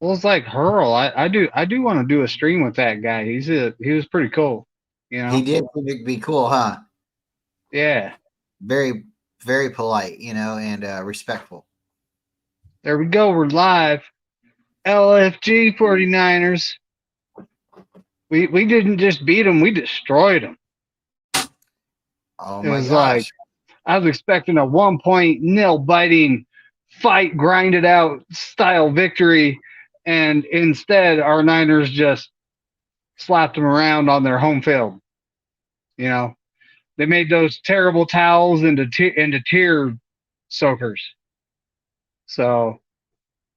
Well, it's like Hurl. I do want to do a stream with that guy. He was pretty cool. You He know? did be cool, huh? Yeah. Very, very polite, and respectful. There we go. We're live. LFG 49ers. We didn't just beat them, we destroyed them. Oh It my was like gosh. I was expecting a 1 point nil biting fight, grinded out style victory, and instead our Niners just slapped them around on their home field. You know, they made those terrible towels into tear soakers. So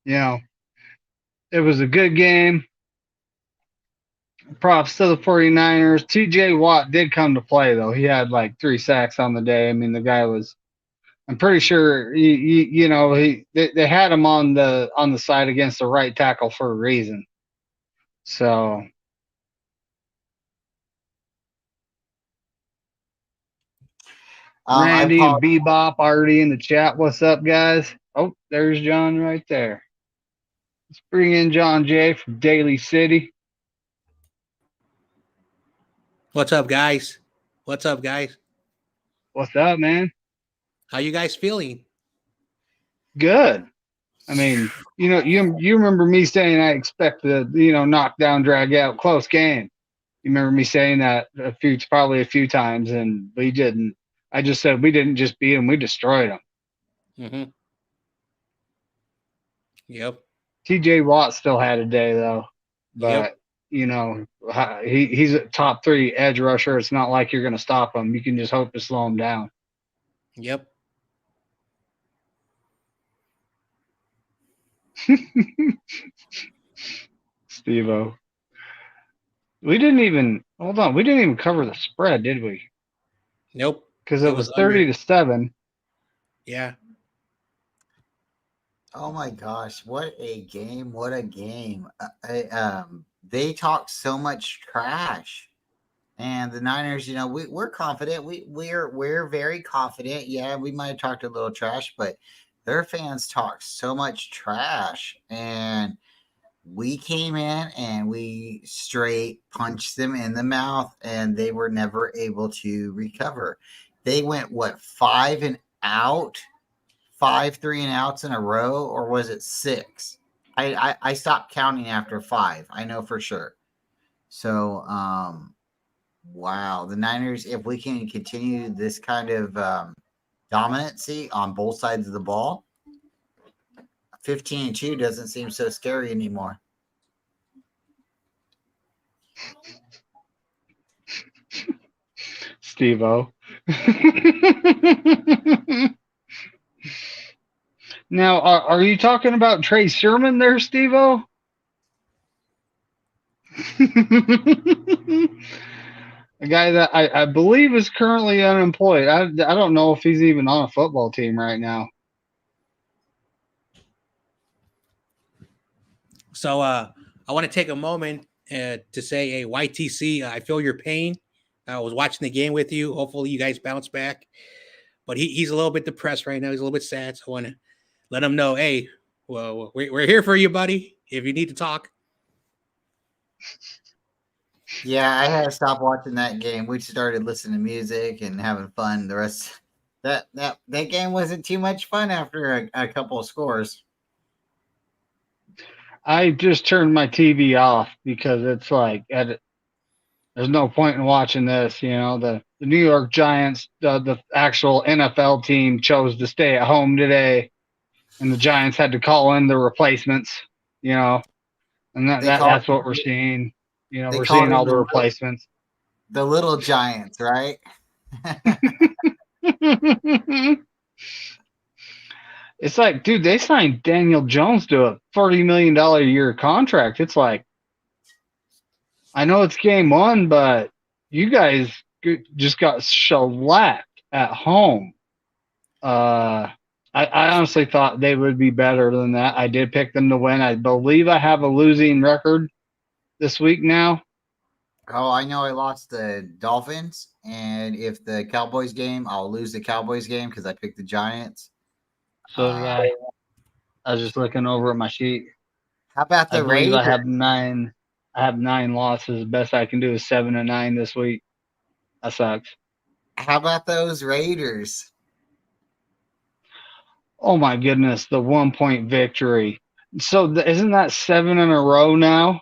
you know, it was a good game. Props to the 49ers. TJ Watt did come to play, though. He had like 3 sacks on the day. I mean, the guy was. I'm pretty sure they had him on the side against the right tackle for a reason. So I Randy and apologize. Bebop already in the chat. What's up, guys? Oh, there's John right there. Let's bring in John Jay from Daly City. What's up, guys? What's up, guys? What's up, man? How you guys feeling? Good. I mean, you remember me saying I expect the knock down, drag out, close game. You remember me saying that probably a few times, and we didn't. I just said we didn't just beat them; we destroyed them. Mm-hmm. Yep. T.J. Watt still had a day though, Yep. but he's a top 3 edge rusher. It's not like you're going to stop him. You can just hope to slow him down. Yep. Steve-O. We didn't even hold on. We didn't even cover the spread, did we? Nope. Because It it was was under. 30-7. Yeah. Oh my gosh, what a game! What a game! They talk so much trash, and the Niners. We're confident. We're very confident. Yeah, we might have talked a little trash, but their fans talk so much trash, and we came in and we straight punched them in the mouth, and they were never able to recover. They went what, 5 and out, 5 3 and outs in a row, or was it six? I stopped counting after five. I know for sure. So wow, the Niners. If we can continue this kind of dominancy on both sides of the ball, 15-2 doesn't seem so scary anymore. Steve-O. Now, are you talking about Trey Sermon there, Steve-O? A guy that I believe is currently unemployed. I don't know if he's even on a football team right now. So I want to take a moment to say, hey, YTC, I feel your pain. I was watching the game with you. Hopefully, you guys bounce back. But he's a little bit depressed right now. He's a little bit sad. So I want to let him know, hey, well, we're here for you, buddy. If you need to talk. Yeah, I had to stop watching that game. We started listening to music and having fun. The rest that game wasn't too much fun after a couple of scores. I just turned my TV off because it's like there's no point in watching this. The New York Giants, the actual NFL team, chose to stay at home today, and the Giants had to call in the replacements. You know, and They called that's what we're seeing. they We're called seeing in all the replacements. the little Giants, right? It's like, dude, they signed Daniel Jones to a $40 million a year contract. It's like, I know it's game one, but you guys just got shellacked at home. Uh, I honestly thought they would be better than that. I did pick them to win. I believe I have a losing record this week now. Oh, I know I lost the Dolphins, and if the Cowboys game, I'll lose the Cowboys game because I picked the Giants. So did Uh, I. I was just looking over at my sheet. How about I the believe Raiders? I have 9. I have 9 losses. The best I can do is 7-9 this week. That sucks. How about those Raiders? Oh my goodness, the 1-point victory. So isn't that 7 in a row now?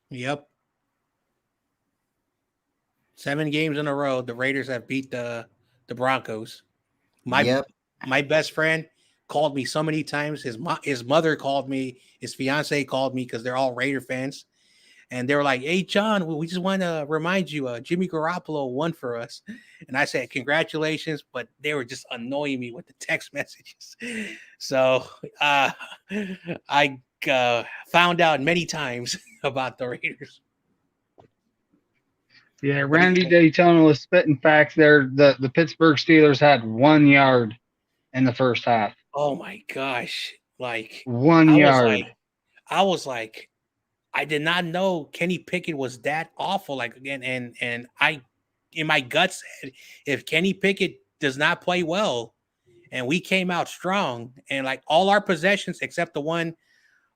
Yep. 7 games in a row, the Raiders have beat the Broncos. Yep. My best friend called me so many times. His mother called me. His fiance called me because they're all Raider fans, and they were like, "Hey, John, we just want to remind you, Jimmy Garoppolo won for us." And I said, "Congratulations!" But they were just annoying me with the text messages. So I found out many times about the Raiders. Yeah, Randy Daytona was spitting facts there. The Pittsburgh Steelers had 1 yard in the first half. Oh my gosh! Like 1 I was yard. like, I was like, I did not know Kenny Pickett was that awful. Like again, and I, in my gut said, if Kenny Pickett does not play well, and we came out strong, and like all our possessions except the one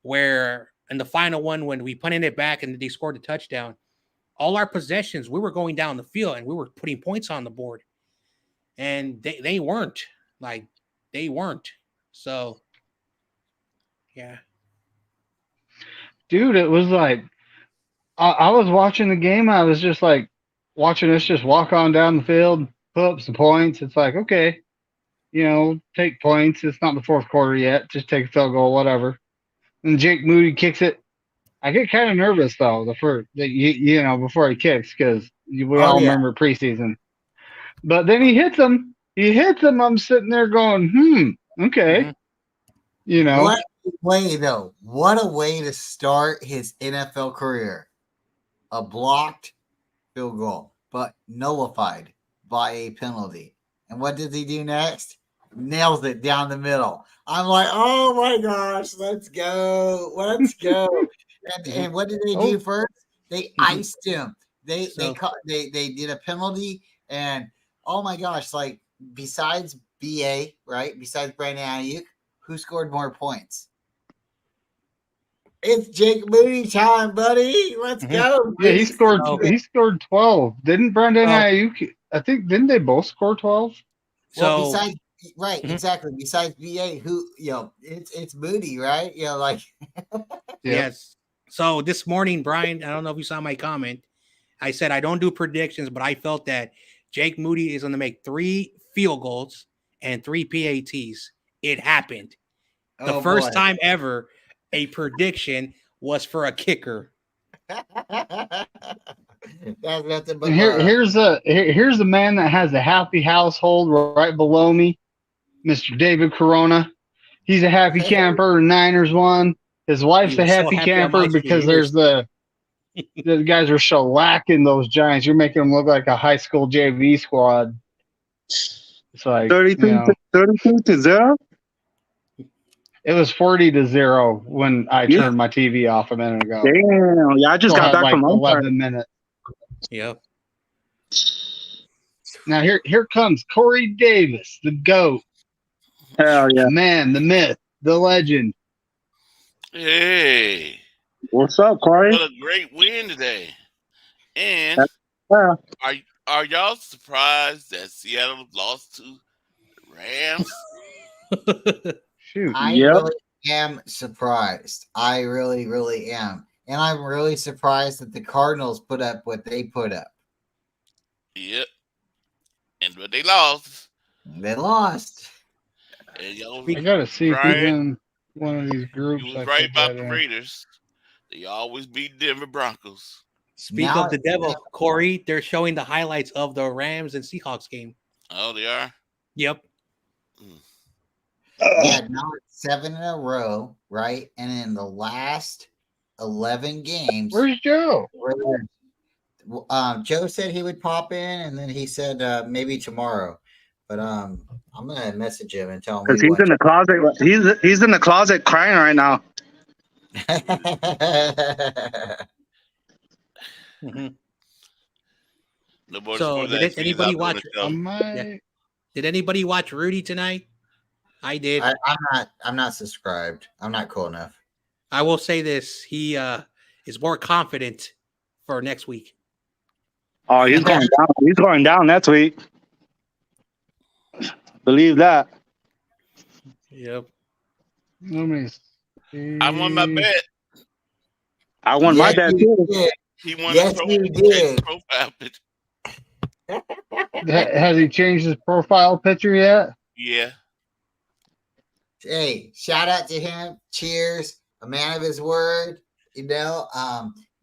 where in the final one when we punted it back and they scored a touchdown, all our possessions we were going down the field and we were putting points on the board, and they weren't like they weren't. So yeah. Dude, it was like I was watching the game. I was just like watching us just walk on down the field, put up some points. It's like, okay, take points. It's not the fourth quarter yet. Just take a field goal, whatever. And Jake Moody kicks it. I get kind of nervous though, before he kicks, because we all remember preseason. But then he hits him. I'm sitting there going, okay. Mm-hmm. What a way, though. What a way to start his NFL career. A blocked field goal, but nullified by a penalty. And what does he do next? Nails it down the middle. I'm like, oh my gosh, let's go. Let's go. And what did they do first? They iced him. They did a penalty, and oh my gosh, like besides BA, right? Besides Brandon Ayuk, who scored more points? It's Jake Moody time, buddy. Let's go. Yeah, he scored 12. Didn't Brandon Ayuk? I think didn't they both score 12? Well, besides exactly. Besides BA, who it's Moody, right? Yes. So this morning, Brian, I don't know if you saw my comment. I said I don't do predictions, but I felt that Jake Moody is going to make 3 field goals and 3 PATs. It happened. The first time ever a prediction was for a kicker. That's nothing but here's the man that has a happy household right below me, Mr. David Corona. He's a happy camper. Niners won. His wife's a happy camper because there's the guys are shellacking those Giants. You're making them look like a high school JV squad. It's like 32 to 0. It was 40-0 when I turned my TV off a minute ago. Damn, yeah, I just got back from 11 minutes. Yep. Now here comes Corey Davis, the GOAT. Hell yeah. The man, the myth, the legend. Hey. What's up, Corey? What a great win today. And are y'all surprised that Seattle lost to the Rams? Shoot. I really am surprised. I really, really am. And I'm really surprised that the Cardinals put up what they put up. Yep. But they lost. They lost. And I gotta see if he's in one of these groups. You was right about the Raiders. They always beat Denver Broncos. Speak of the devil, Corey. They're showing the highlights of the Rams and Seahawks game. Oh, they are? Yep. Yeah, now it's 7 in a row, right? And in the last 11 games. Where's Joe? Joe said he would pop in, and then he said maybe tomorrow. But I'm gonna message him and tell him because he's in the closet. He's in the closet crying right now. So did anybody watch? Did anybody watch Rudy tonight? I did. I'm not subscribed. I'm not cool enough. I will say this: he is more confident for next week. Oh, he's going down. He's going down next week. Believe that. Yep. Let me see. I won my bet. I won my bet you too. did. He won Yes, the you did. profile picture. Has he changed his profile picture yet? Yeah. Hey, shout out to him. Cheers. A man of his word.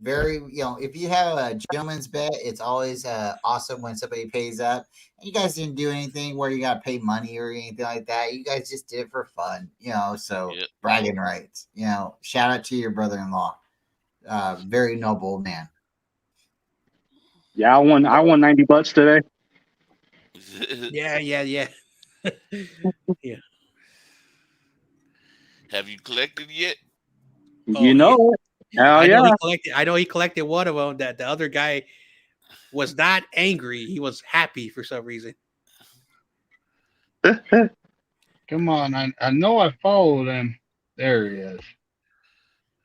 Very, if you have a gentleman's bet, it's always awesome when somebody pays up. And you guys didn't do anything where you got to pay money or anything like that. You guys just did it for fun, so Yep. bragging rights. Shout out to your brother-in-law. Very noble man. Yeah, I won $90 today. Yeah. Yeah. Have you collected yet? You know it. Hell yeah. I know he collected one of them. That the other guy was not angry; he was happy for some reason. Come on, I know I followed him. There he is.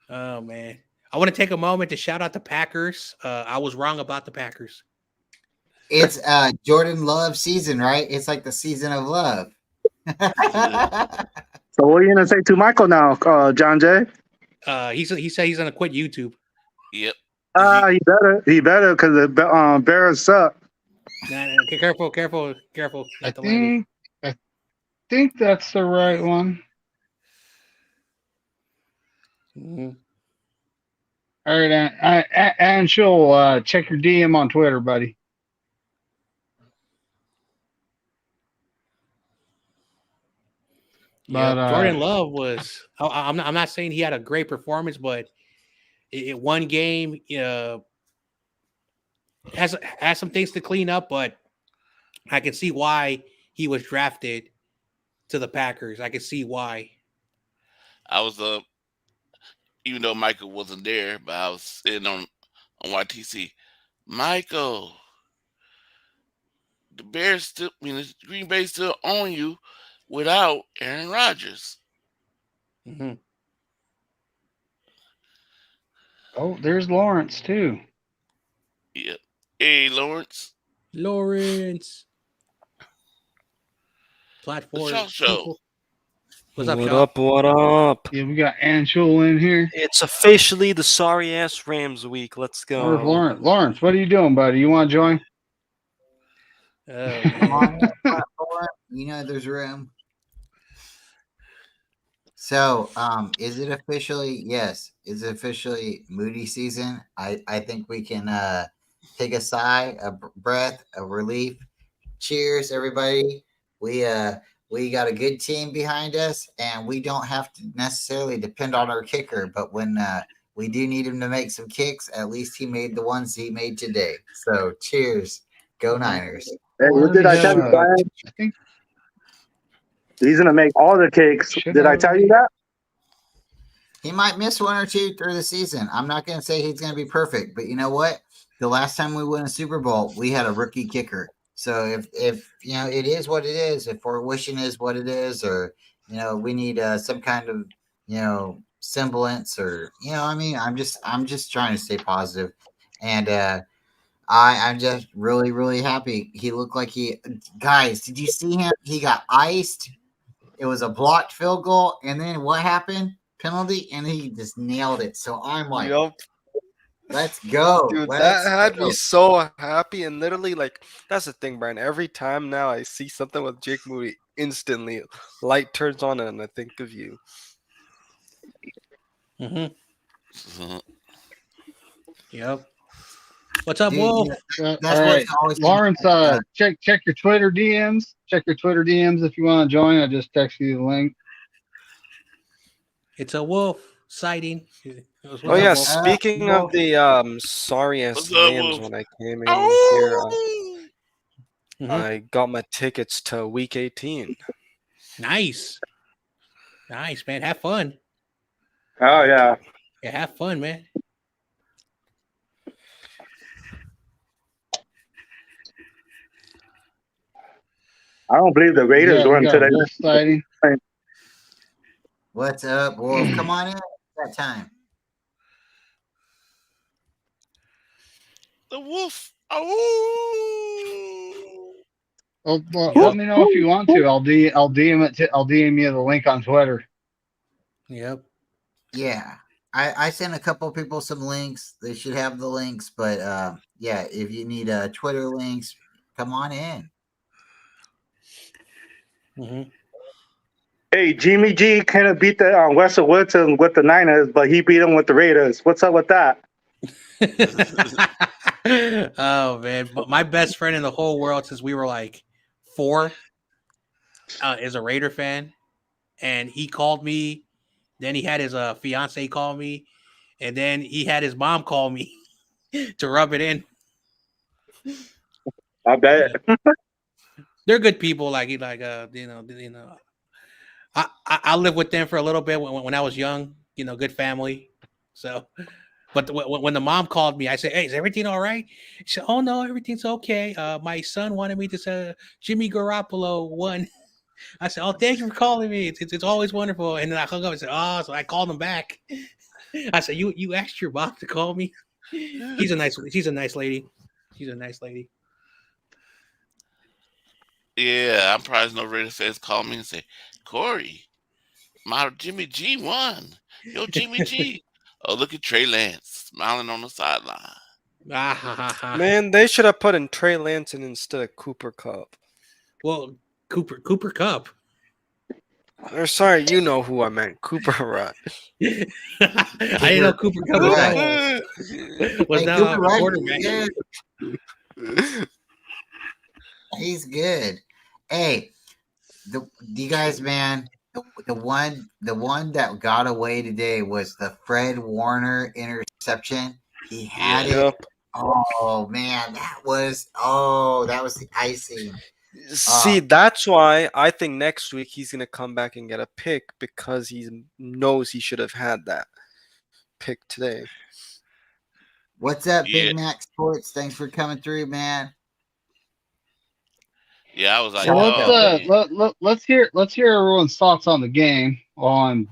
Oh man, I want to take a moment to shout out the Packers. I was wrong about the Packers. It's Jordan Love season, right? It's like the season of love. So what are you gonna say to Michael now, John Jay? He said he's gonna quit YouTube. Yep. He better because the Bears suck. Nah, okay, careful. I think that's the right one. Mm-hmm. All right, and she'll check your DM on Twitter, buddy. Yeah, But Jordan Love was. I'm not saying he had a great performance, but it one game has some things to clean up. But I can see why he was drafted to the Packers. I can see why. I was even though Michael wasn't there, but I was sitting on YTC. Michael, the Green Bay still own you without Aaron Rodgers. Mm-hmm. oh, there's Lawrence too. Yeah. Hey, Lawrence. Platform. The show. What's up, What Sean? up? What up? Yeah, we got Anshul in here. It's officially the sorry ass Rams week. Let's go. Where's Lawrence? Lawrence, what are you doing, buddy? You want to join? Come on, there's room. So, is it officially? Yes, is it officially Moody season? I think we can take a sigh, a breath, a relief. Cheers, everybody. We got a good team behind us, and we don't have to necessarily depend on our kicker. But when we do need him to make some kicks, at least he made the ones he made today. So, cheers, go Niners! Hey, what did I tell you, Brian? I think He's gonna make all the cakes. Did I tell you that? He might miss one or two through the season. I'm not going to say he's going to be perfect, but you know what? The last time we won a Super Bowl, we had a rookie kicker. So if it is what it is, if our wishing is what it is, or we need some kind of semblance, or I'm just trying to stay positive, and I'm just really, really happy. He looked like guys, did you see him? He got iced. It was a blocked field goal, and then what happened? Penalty, and he just nailed it. So I'm like, Yup. Let's go. Dude, Let's that had go. me so happy, and literally, that's the thing, Brian. Every time now I see something with Jake Moody, instantly light turns on, and I think of you. Mm-hmm. Yep. What's up, Dude, Wolf? that's all right, what's always Lawrence. Check your Twitter DMs. Check your Twitter DMs if you want to join. I just texted you the link. It's a wolf sighting. Oh yeah, Wolf? speaking of the sorry ass What's up, Rams, Wolf? when I came in here, Mhm. I got my tickets to Week 18. Nice, man. Have fun. Oh yeah. Yeah, have fun, man. I don't believe the Raiders we won got today. wolf sighting. What's up, Wolf? Come on in. that time. The wolf. Oh. Well, Yep. let me know if you want to. I'll DM it. I'll DM you the link on Twitter. Yep. Yeah. I sent a couple people some links. They should have the links, but yeah, if you need Twitter links, come on in. Hmm. Hey, Jimmy G kind of beat the Russell Wilson with the Niners, but he beat him with the Raiders. What's up with that? Oh man, but my best friend in the whole world since we were like 4 is a Raider fan, and he called me. Then he had his fiance call me, and then he had his mom call me to rub it in. I bet. They're good people. Like you know. I lived with them for a little bit when I was young. You know, good family. So, but when the mom called me, I said, "Hey, is everything all right?" She said, "Oh no, everything's okay. My son wanted me to say Jimmy Garoppolo won." I said, "Oh, thank you for calling me. It's always wonderful." And then I hung up and said, "Oh," so I called him back. I said, "You asked your mom to call me." She's a nice lady. She's a nice lady. Yeah, I'm surprised no Raider fans call me and say, Corey, my Jimmy G won. Yo, Jimmy G. Oh, look at Trey Lance smiling on the sideline. Ah, ha, ha, ha. Man, they should have put in Trey Lance instead of Cooper Cup. Well, Cooper Cup. Or sorry, you know who I meant. Cooper Rush. I didn't know Cooper Cup was Right. now Cooper a Rush is quarterback. good. He's good. Hey, you guys, man, the one that got away today was the Fred Warner interception. He had it. Yep. Oh man, that was the icing. See, that's why I think next week he's gonna come back and get a pick because he knows he should have had that pick today. What's up, Yeah. Big Mac Sports? Thanks for coming through, man. Yeah, I was like, So let's hear everyone's thoughts on the game on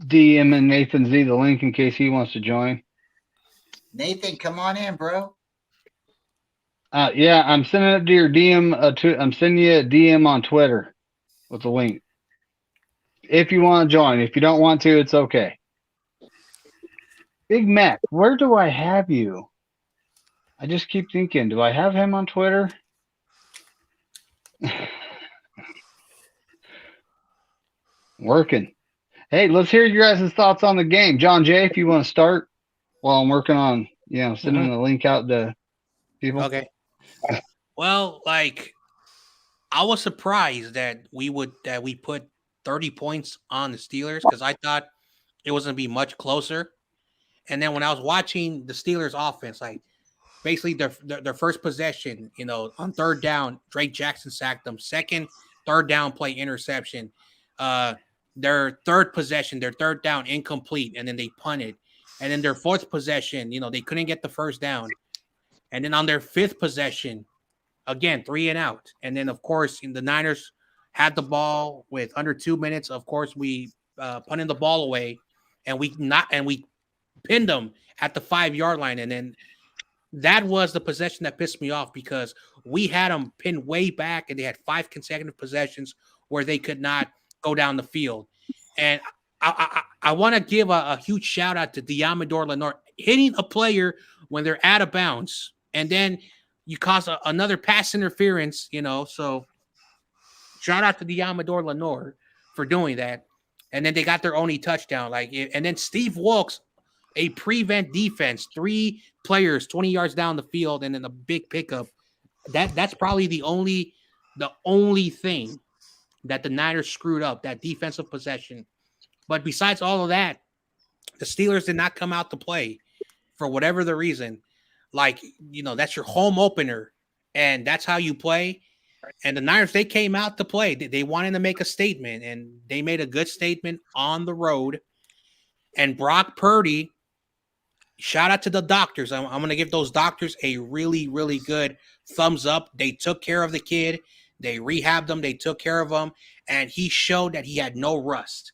DM and Nathan Z the link in case he wants to join. Nathan, come on in, bro. Yeah, I'm sending it to your DM. I'm sending you a DM on Twitter with the link. If you want to join, if you don't want to, it's okay. Big Mac, where do I have you? I just keep thinking, do I have him on Twitter? Working. Hey, let's hear your guys' thoughts on the game. John Jay, if you want to start while I'm working on, sending the link out to people. Okay. Well, like I was surprised that we put 30 points on the Steelers because I thought it was gonna be much closer. And then when I was watching the Steelers offense, like basically their first possession, on third down, Drake Jackson sacked them. Second, third down play interception. Their third possession, their third down incomplete, and then they punted. And then their fourth possession, they couldn't get the first down. And then on their fifth possession, again, 3 and out. And then, of course, the Niners had the ball with under 2 minutes. Of course, we punted the ball away, and we pinned them at the 5-yard line. And then that was the possession that pissed me off because we had them pinned way back, and they had 5 consecutive possessions where they could not go down the field. And I want to give a huge shout out to Diamador Lenore hitting a player when they're out of bounds, and then you cause another pass interference. So shout out to Diamador Lenore for doing that. And then they got their only touchdown. And then Steve Wilkes, a prevent defense, 3 players 20 yards down the field, and then a big pickup. That's probably the only thing that the Niners screwed up, that defensive possession. But besides all of that, the Steelers did not come out to play for whatever the reason. That's your home opener, and that's how you play. And the Niners, they came out to play. They wanted to make a statement, and they made a good statement on the road. And Brock Purdy, shout out to the doctors. I'm going to give those doctors a really, really good thumbs up. They took care of the kid. They rehabbed him. They took care of him. And he showed that he had no rust.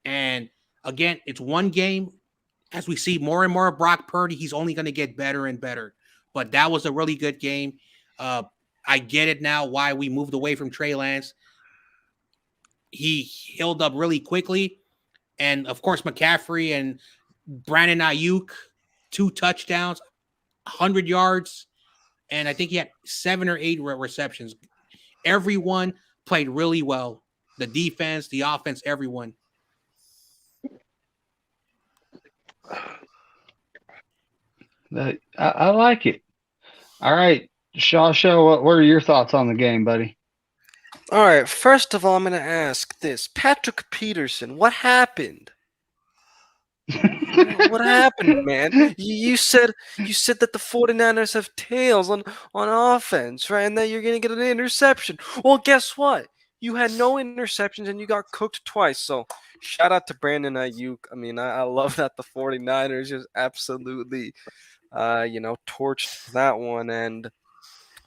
And Again, it's one game. As we see more and more of Brock Purdy, he's only going to get better and better. But that was a really good game. I get it now why we moved away from Trey Lance. He healed up really quickly. And, of course, McCaffrey and Brandon Ayuk, 2 touchdowns, 100 yards, and I think he had 7 or 8 receptions. Everyone played really well. The defense, the offense, everyone. I like it. All right, Shaw, what are your thoughts on the game, buddy? All right, first of all, I'm going to ask this. Patrick Peterson, what happened? What happened, man? You said that the 49ers have tails on offense, right? And that you're going to get an interception. Well, guess what? You had no interceptions and you got cooked twice. So shout out to Brandon Ayuk. I mean, I love that the 49ers just absolutely, torched that one. And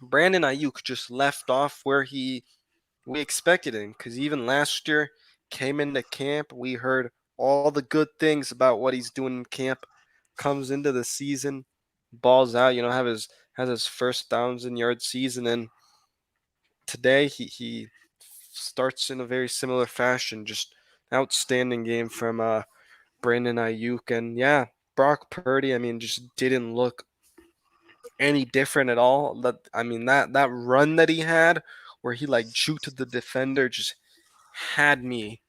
Brandon Ayuk just left off where we expected him, because even last year came into camp, we heard all the good things about what he's doing in camp. Comes into the season, balls out, has his first 1,000-yard season, and today he starts in a very similar fashion. Just outstanding game from Brandon Ayuk, and yeah, Brock Purdy. I mean, just didn't look any different at all. That run that he had, where he like juked the defender, just had me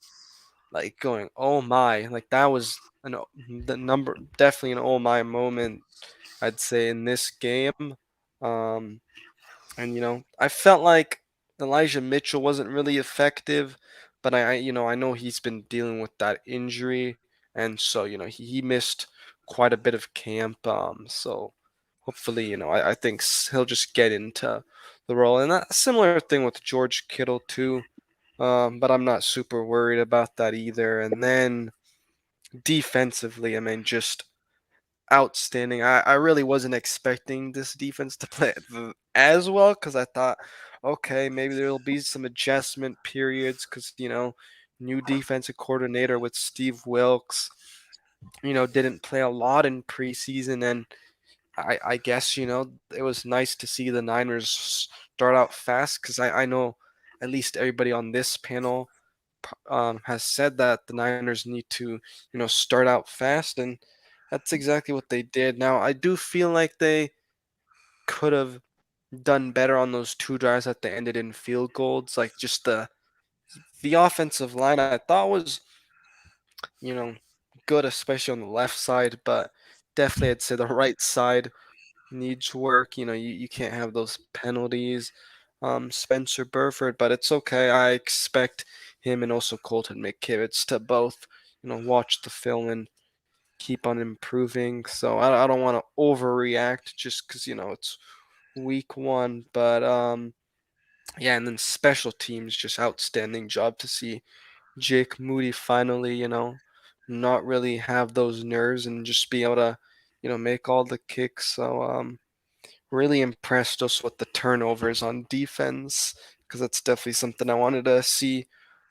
like going, oh my! Like that was definitely an oh my moment, I'd say, in this game. And I felt like Elijah Mitchell wasn't really effective, but I know he's been dealing with that injury, and so he missed quite a bit of camp. So hopefully, I think he'll just get into the role, and a similar thing with George Kittle too. But I'm not super worried about that either. And then defensively, I mean, just outstanding. I really wasn't expecting this defense to play as well, because I thought, okay, maybe there'll be some adjustment periods because, new defensive coordinator with Steve Wilkes, didn't play a lot in preseason. And I guess, it was nice to see the Niners start out fast, because I know at least everybody on this panel has said that the Niners need to, start out fast, and that's exactly what they did. Now, I do feel like they could have done better on those 2 drives that they ended in field goals. Like just the offensive line, I thought was, good, especially on the left side, but definitely I'd say the right side needs work. You can't have those penalties. Spencer Burford, but it's okay. I expect him and also Colton McKivitz to both, watch the film and keep on improving. So I don't want to overreact just because, it's week 1. But yeah, and then special teams, just outstanding job to see Jake Moody finally, not really have those nerves and just be able to, make all the kicks. So really impressed us with the turnovers on defense, because that's definitely something I wanted to see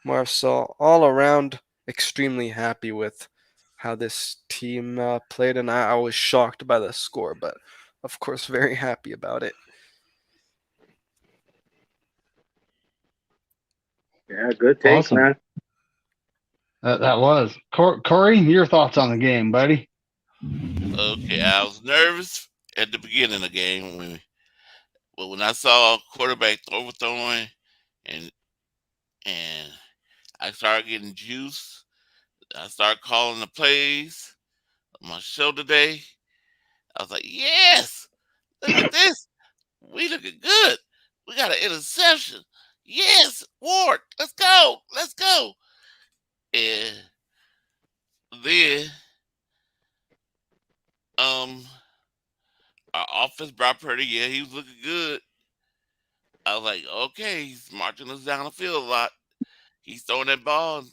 more. So all around, extremely happy with how this team played, and I was shocked by the score, but of course very happy about it. Yeah, good take, Awesome. man. That was Corey. Your thoughts on the game, buddy? Okay, I was nervous at the beginning of the game when I saw quarterback overthrowing and I started getting juice. I started calling the plays on my show today. I was like, yes, look at this. We looking good. We got an interception. Yes, Ward, let's go. Let's go. And then our offense brought Purdy, yeah, he was looking good. I was like, okay, he's marching us down the field a lot. He's throwing that ball in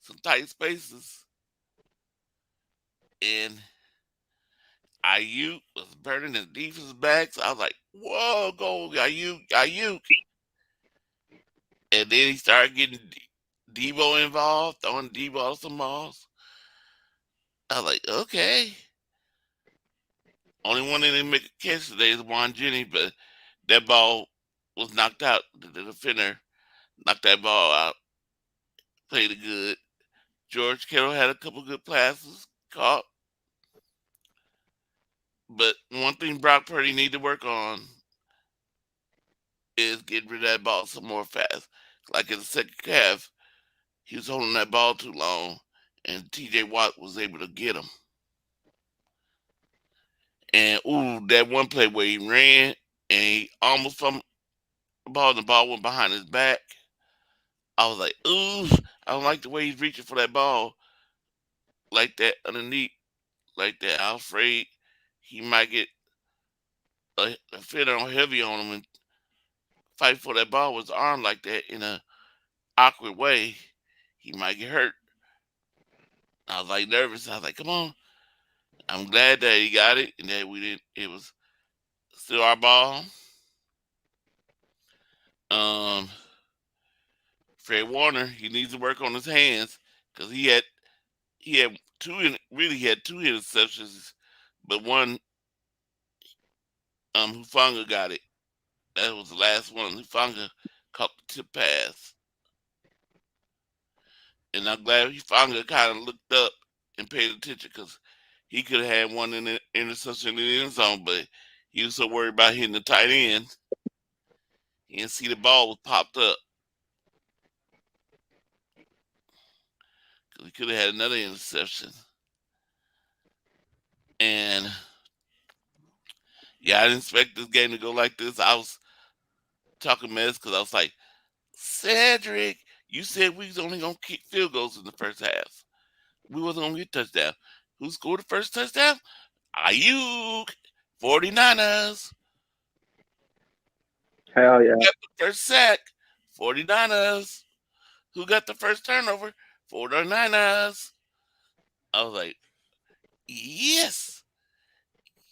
some tight spaces. And Ayuk was burning the defense back. So I was like, whoa, go Ayuk. And then he started getting Debo involved, throwing Debo some balls. I was like, okay. Only one that didn't make a catch today is Juan Jenny, but that ball was knocked out. The defender knocked that ball out. Played it good. George Kittle had a couple good passes caught. But one thing Brock Purdy need to work on is getting rid of that ball some more fast. Like in the second half, he was holding that ball too long, and T.J. Watt was able to get him. And that one play where he ran and he almost fumbled the ball, and the ball went behind his back. I was like, I don't like the way he's reaching for that ball like that underneath, like that. I'm afraid he might get a fitter on heavy on him and fight for that ball with his arm like that in a awkward way. He might get hurt. I was like nervous. I was like, come on. I'm glad that he got it and that we didn't. It was still our ball. Fred Warner, he needs to work on his hands because he had two interceptions, but one Hufanga got it. That was the last one. Hufanga caught the tip pass. And I'm glad Hufanga kind of looked up and paid attention because he could have had one in the interception in the end zone, but he was so worried about hitting the tight end. He didn't see the ball was popped up. Because he could have had another interception. And yeah, I didn't expect this game to go like this. I was talking mess because I was like, Cedric, you said we was only going to kick field goals in the first half. We wasn't going to get touchdown. Who scored the first touchdown? Ayuk, 49ers. Hell yeah. Who got the first sack? 49ers. Who got the first turnover? 49ers. I was like, yes.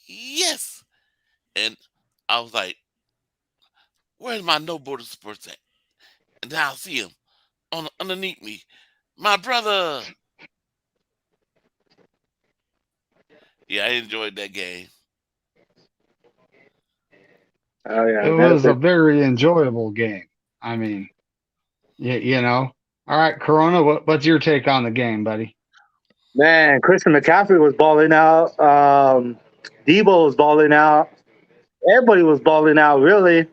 Yes. And I was like, where's my No Border Sports at? And then I'll see him underneath me. My brother. Yeah, I enjoyed that game. Oh yeah. It was a very enjoyable game. I mean, you know. All right, Corona, what's your take on the game, buddy? Man, Christian McCaffrey was balling out. Debo was balling out. Everybody was balling out, really.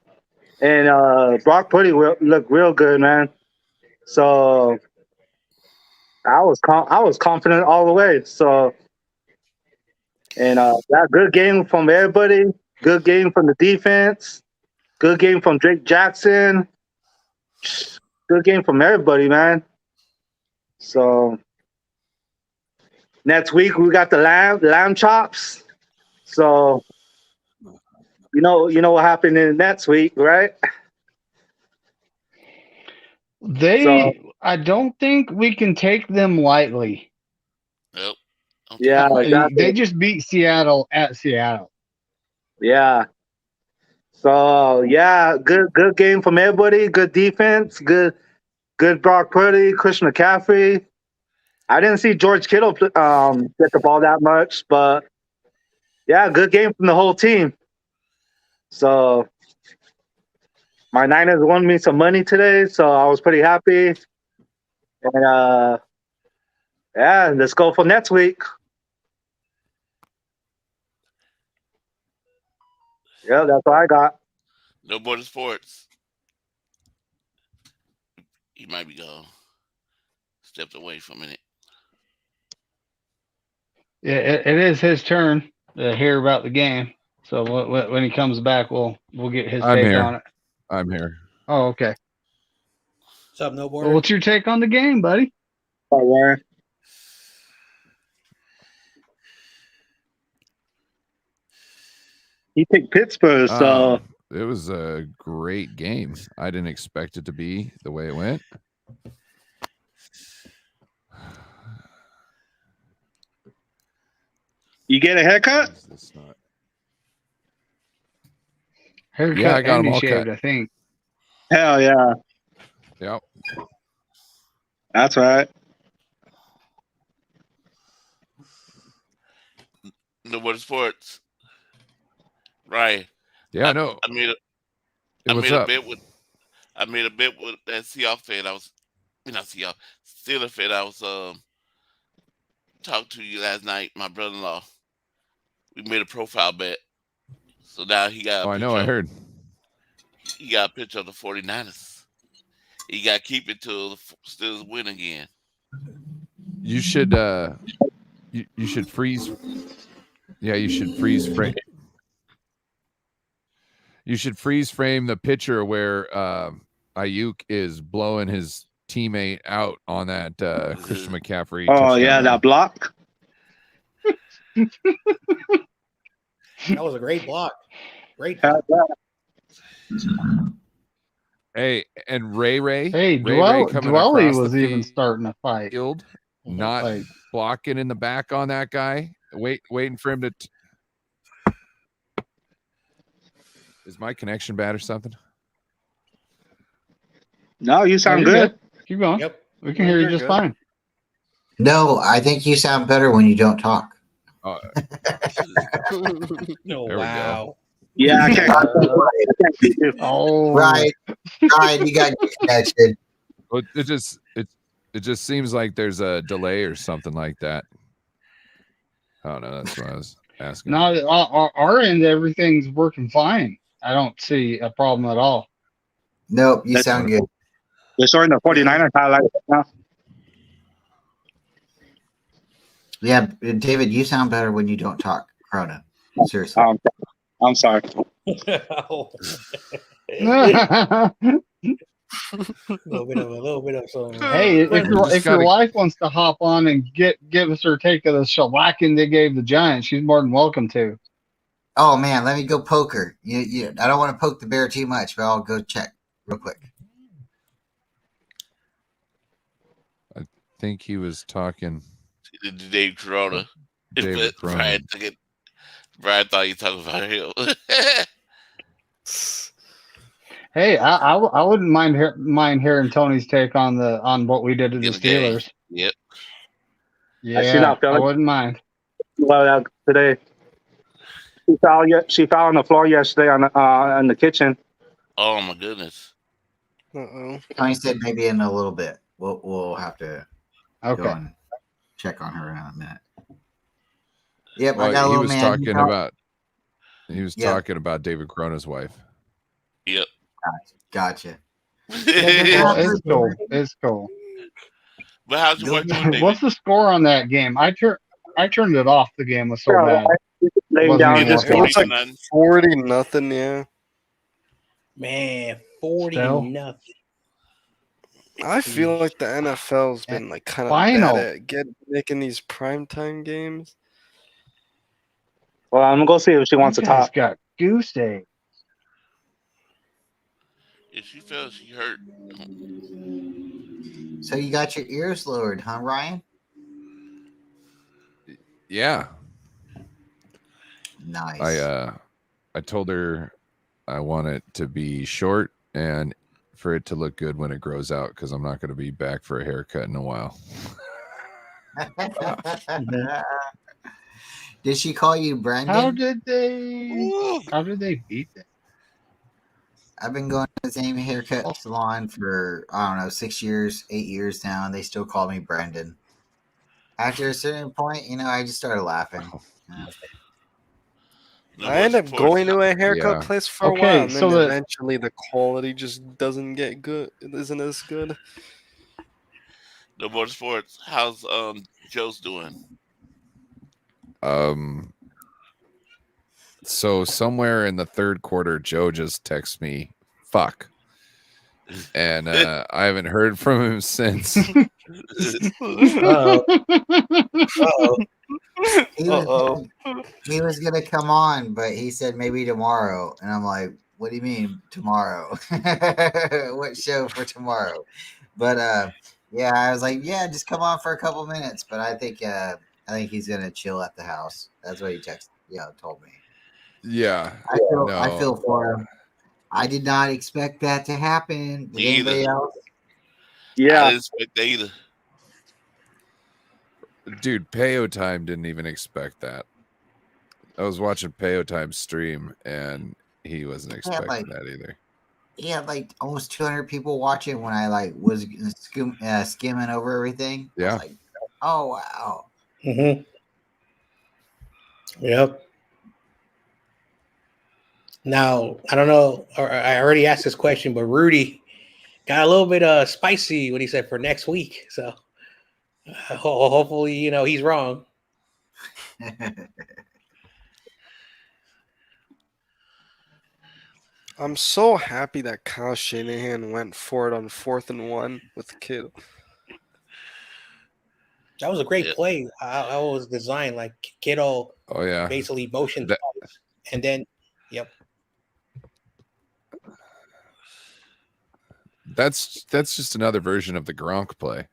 And Brock Purdy looked real good, man. So I was confident all the way. So, and that good game from everybody. Good game from the defense. Good game from Drake Jackson. Good game from everybody, man. So next week we got the lamb chops. So you know what happened in next week, right? I don't think we can take them lightly. Nope. Yeah, exactly. They just beat Seattle at Seattle. Yeah. So yeah, good game from everybody. Good defense. Good Brock Purdy, Christian McCaffrey. I didn't see George Kittle get the ball that much, but yeah, good game from the whole team. So my Niners won me some money today, so I was pretty happy. And yeah, let's go for next week. Yeah, that's what I got. No Border Sports. He might be gone. Stepped away for a minute. Yeah, it is his turn to hear about the game. So when he comes back, we'll get his take on it. I'm here. Oh, okay. What's up, No Border? Well, what's your take on the game, buddy? All right. He picked Pittsburgh, so It was a great game. I didn't expect it to be the way it went. you get a haircut? Haircut Yeah, I got and him all shaved, cut. I think. Hell yeah, Yep. that's right. No more sports. Right. Yeah, no. I made a Hey, I what's made a up? bet with that Seahawks fan. Not Seahawks, Steelers fan. I was talking to you last night. My brother-in-law. We made a profile bet. So now he got Oh, a I know. picture. I heard. He got a picture of the 49ers. He got to keep it till the Steelers win again. You should. You should freeze. Yeah, you should freeze frame. You should freeze frame the picture where Ayuk is blowing his teammate out on that Christian McCaffrey. Oh yeah, touchdown. that block. That was a great block. Great. Yeah, Hey, and Ray. Hey, Ray coming Dwelly across was the even starting a fight. field, not Like, blocking in the back on that guy. Waiting for him to. Is my connection bad or something? No, you oh, sound you're good. Keep going. Yep. We can hear you You're just good. fine. No, I think you sound better when you don't talk. Oh, There we go. wow. Yeah, I can't. I can't see you. Oh, Right, you got good connection. Well, it just seems like there's a delay or something like that. I don't know. That's what I was asking. No, our end, everything's working fine. I don't see a problem at all. Nope, you That's sound good. They're showing the 49ers highlight now. Yeah, David, you sound better when you don't talk. Corona, seriously. I'm sorry. A little bit of some. Hey, if your wife wants to hop on and give us her take of the shellacking they gave the Giants, she's more than welcome to. Oh man, let me go poke her. I don't want to poke the bear too much, but I'll go check real quick. I think he was talking. Dave Corona. David But Corona. Brian thought you talking about him. Hey, I wouldn't mind hearing Tony's take on what we did to the In the game. Steelers. Yep. Yeah, not I feeling- wouldn't mind. Well, today she fell on the floor yesterday in the kitchen. Oh my goodness. Uh-oh. Tony said maybe in a little bit. We'll have to go Okay. and check on her in a minute. Yep, I Well, got a he little was man. talking about. He was Yeah. talking about David Corona's wife. Yep. Gotcha. Well, Yeah. it's cool. It's cool. But how's your wife doing, David? What's the score on that game? I turned it off. The game was so bad. Laying Wasn't down even just working. It was like 40-0. 40-0, yeah. Man, 40 Still. nothing. I feel like the NFL's been like kind of Final. bad at making these primetime games. Well, I'm gonna go see if she wants to You guys talk. got goose egg. If she felt she hurt. So you got your ears lowered, huh, Ryan? Yeah, Nice. I told her I want it to be short and for it to look good when it grows out because I'm not going to be back for a haircut in a while. Did she call you Brandon? How did they beat them? I've been going to the same haircut salon for, I don't know, 6 years, 8 years now, and they still call me Brandon. After a certain point, I just started laughing. No I more end up sports. going to a haircut Yeah. place for a Okay, while, and so then the- eventually the quality just doesn't get good. It isn't as good. No more sports. How's Joe's doing? So somewhere in the third quarter, Joe just texts me, "Fuck," and I haven't heard from him since. He was gonna come on, but he said maybe tomorrow, and I'm like, "What do you mean tomorrow? What show for tomorrow?" But yeah, I was like, "Yeah, just come on for a couple minutes." But I think he's gonna chill at the house. That's what he texted. Yeah, told me. Yeah, I feel for him. I did not expect that to happen. Did Me anybody either. else? I Yeah, didn't expect that either. dude, Peo time didn't even expect that. I was watching Peo Time's stream, and he wasn't Yeah, expecting like that either. he had like almost 200 people watching when I like was skimming over everything. I Yeah. was like, oh wow. Mm-hmm. Yep. Now, I don't know, or I already asked this question, but Rudy got a little bit spicy when he said for next week. So hopefully, he's wrong. I'm so happy that Kyle Shanahan went for it on 4th and 1 with Kittle. That was a great Yeah. play. I was designed like Kittle Oh yeah. basically motioned That- twice, and then, yep. That's just another version of the Gronk play.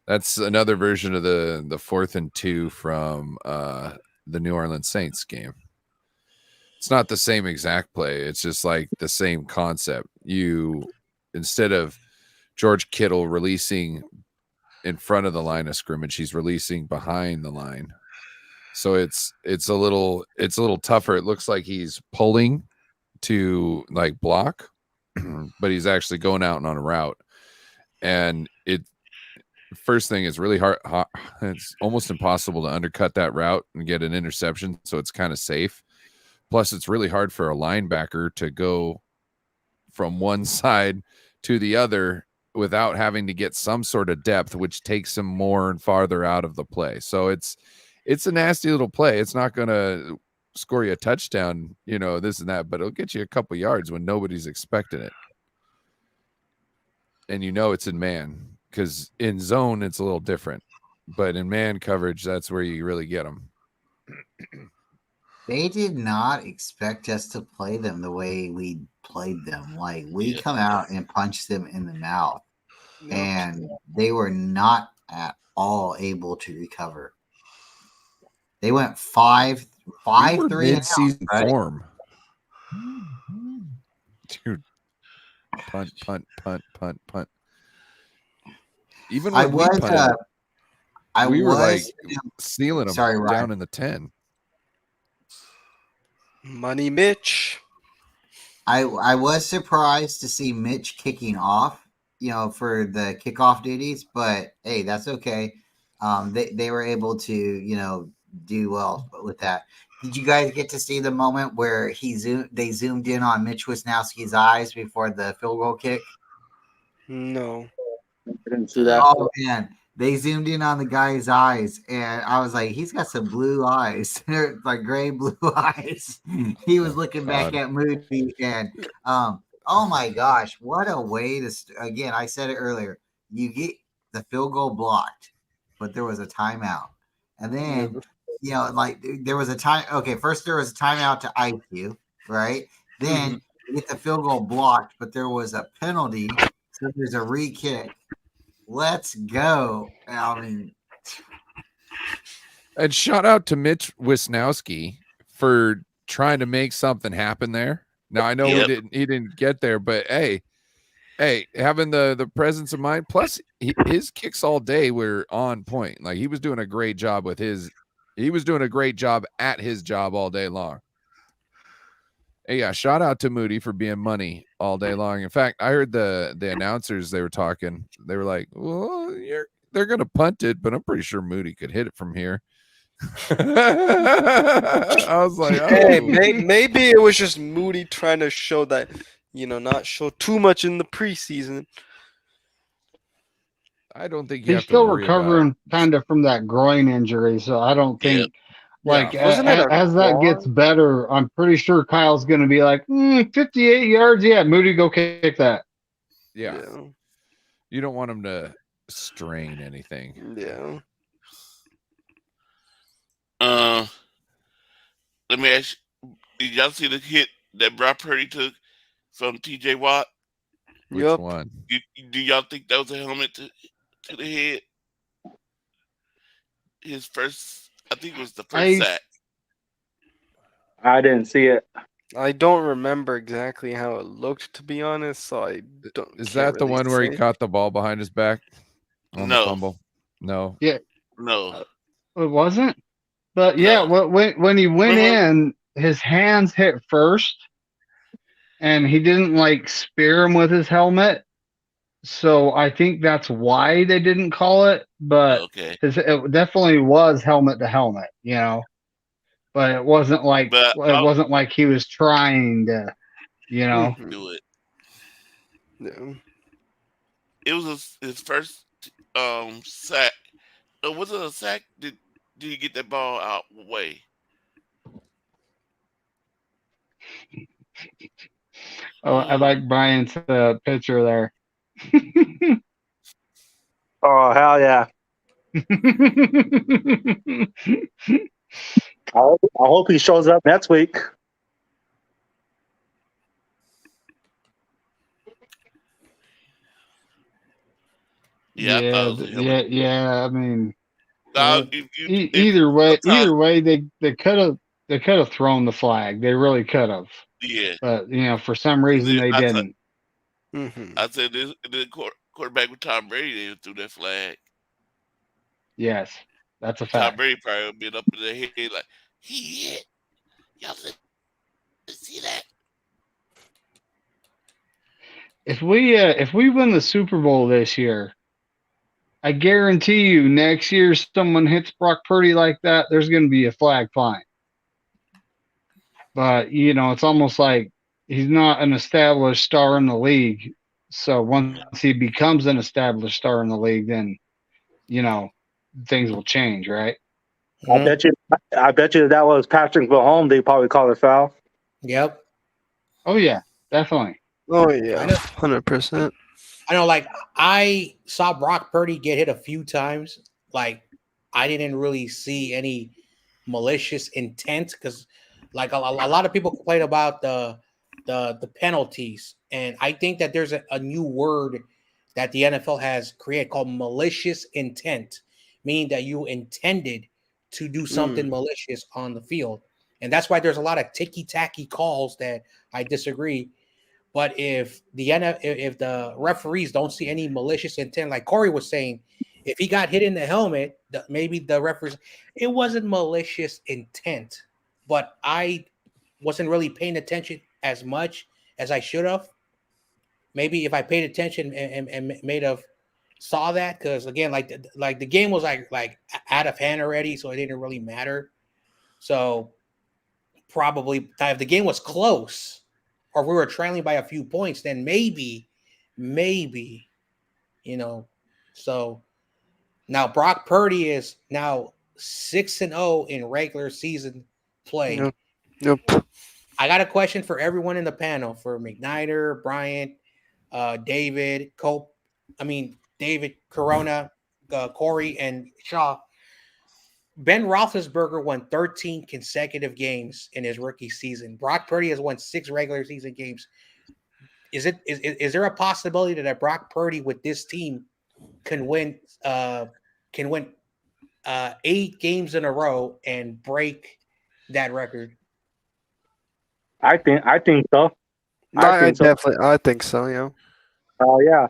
That's another version of the 4th and 2 from the New Orleans Saints game. It's not the same exact play. It's just like the same concept. You, instead of George Kittle releasing in front of the line of scrimmage, he's releasing behind the line. So it's a little tougher. It looks like he's pulling to like block, but he's actually going out on a route. And first thing is really hard. It's almost impossible to undercut that route and get an interception. So it's kind of safe. Plus, it's really hard for a linebacker to go from one side to the other without having to get some sort of depth, which takes him more and farther out of the play. So it's a nasty little play. It's not going to score you a touchdown, this and that, but it'll get you a couple yards when nobody's expecting it. And it's in man, because in zone, it's a little different. But in man coverage, that's where you really get them. They did not expect us to play them the way we played them. Like we come out and punch them in the mouth, and they were not at all able to recover. They went 5-3 mid-season right? form. Dude, punt. Even when we punted, we were like sealing them Sorry, Ryan. down in the 10. Money Mitch. I was surprised to see Mitch kicking off, for the kickoff duties, but hey, that's okay. They were able to, do well with that. Did you guys get to see the moment where they zoomed in on Mitch Wisnowski's eyes before the field goal kick? No. I didn't see that. Oh man, they zoomed in on the guy's eyes, and I was like, he's got some blue eyes, like gray blue eyes. He was looking back at Moody, and oh my gosh, what a way to again. I said it earlier. You get the field goal blocked, but there was a timeout, and then like there was a time. Okay, first there was a timeout to IQ, right? Then you get the field goal blocked, but there was a penalty, so there's a re-kick. Let's go. I mean, and shout out to Mitch Wisnowski for trying to make something happen there. Now I know he didn't get there, but hey, having the presence of mind. Plus, his kicks all day were on point. Like he was doing a great job with his. He was doing a great job at his job all day long. Hey, yeah, shout out to Moody for being money all day long. In fact, I heard the announcers, they were talking. They were like, well, they're going to punt it, but I'm pretty sure Moody could hit it from here. I was like, oh. Hey, maybe it was just Moody trying to show that, not show too much in the preseason. I don't think you he's have still to worry recovering kind of from that groin injury, so I don't think like Wasn't it a as that gets better, I'm pretty sure Kyle's going to be like 58 yards. Yeah, Moody, go kick that. Yeah. You don't want him to strain anything. Yeah. Let me ask you, did y'all see the hit that Brock Purdy took from TJ Watt? Which one? Do y'all think that was a helmet to the head? His first, I think it was the first sack. I didn't see it. I don't remember exactly how it looked, to be honest. So I don't. Is that the one where he caught the ball behind his back on the fumble? No. Yeah. No. It wasn't? But yeah, No. when he went Remember- in, his hands hit first, and he didn't like spear him with his helmet. So I think that's why they didn't call it. But Okay. it definitely was helmet to helmet, you know. But it wasn't like But he was trying to, you know. Mhm. do it. Yeah. It was his first sack. Was it a sack? Did he get that ball out way? Oh, I like Brian's picture there. Oh hell yeah! I hope he shows up next week. Yeah, I thought it was a helmet. yeah. I mean, If either sometimes, way, they could have thrown the flag. They really could have, yeah. but for some reason they I said, didn't. Mhm. I said this quarterback with Tom Brady, they threw that flag. Yes, that's a Tom fact. Brady probably been up in their head like he hit. Y'all didn't see that? If we win the Super Bowl this year, I guarantee you next year someone hits Brock Purdy like that, there's going to be a flag flying. But it's almost like he's not an established star in the league. So once he becomes an established star in the league, then things will change, right? I bet you. I bet you that was Patrick Mahomes. They probably call it foul. Yep. Oh yeah, definitely. Oh I yeah, know. 100%. I know, like I saw Brock Purdy get hit a few times. Like I didn't really see any malicious intent because, like a lot of people complain about the penalties, and I think that there's a new word that the NFL has created called malicious intent, meaning that you intended to do something malicious on the field, and that's why there's a lot of ticky tacky calls that I disagree. But if the referees don't see any malicious intent, like Corey was saying, if he got hit in the helmet, maybe the referees, it wasn't malicious intent. But I wasn't really paying attention as much as I should have. Maybe if I paid attention and made have saw that, because again, like the game was like out of hand already, so it didn't really matter. So probably if the game was close or we were trailing by a few points, then maybe, so now Brock Purdy is now 6-0 in regular season play. Yep. I got a question for everyone in the panel, for McNider, Bryant, David, David, Corona, Corey, and Shaw. Ben Roethlisberger won 13 consecutive games in his rookie season. Brock Purdy has won 6 regular season games. Is there a possibility that Brock Purdy with this team can win 8 games in a row and break that record? I think so. I think so. Yeah. Oh yeah,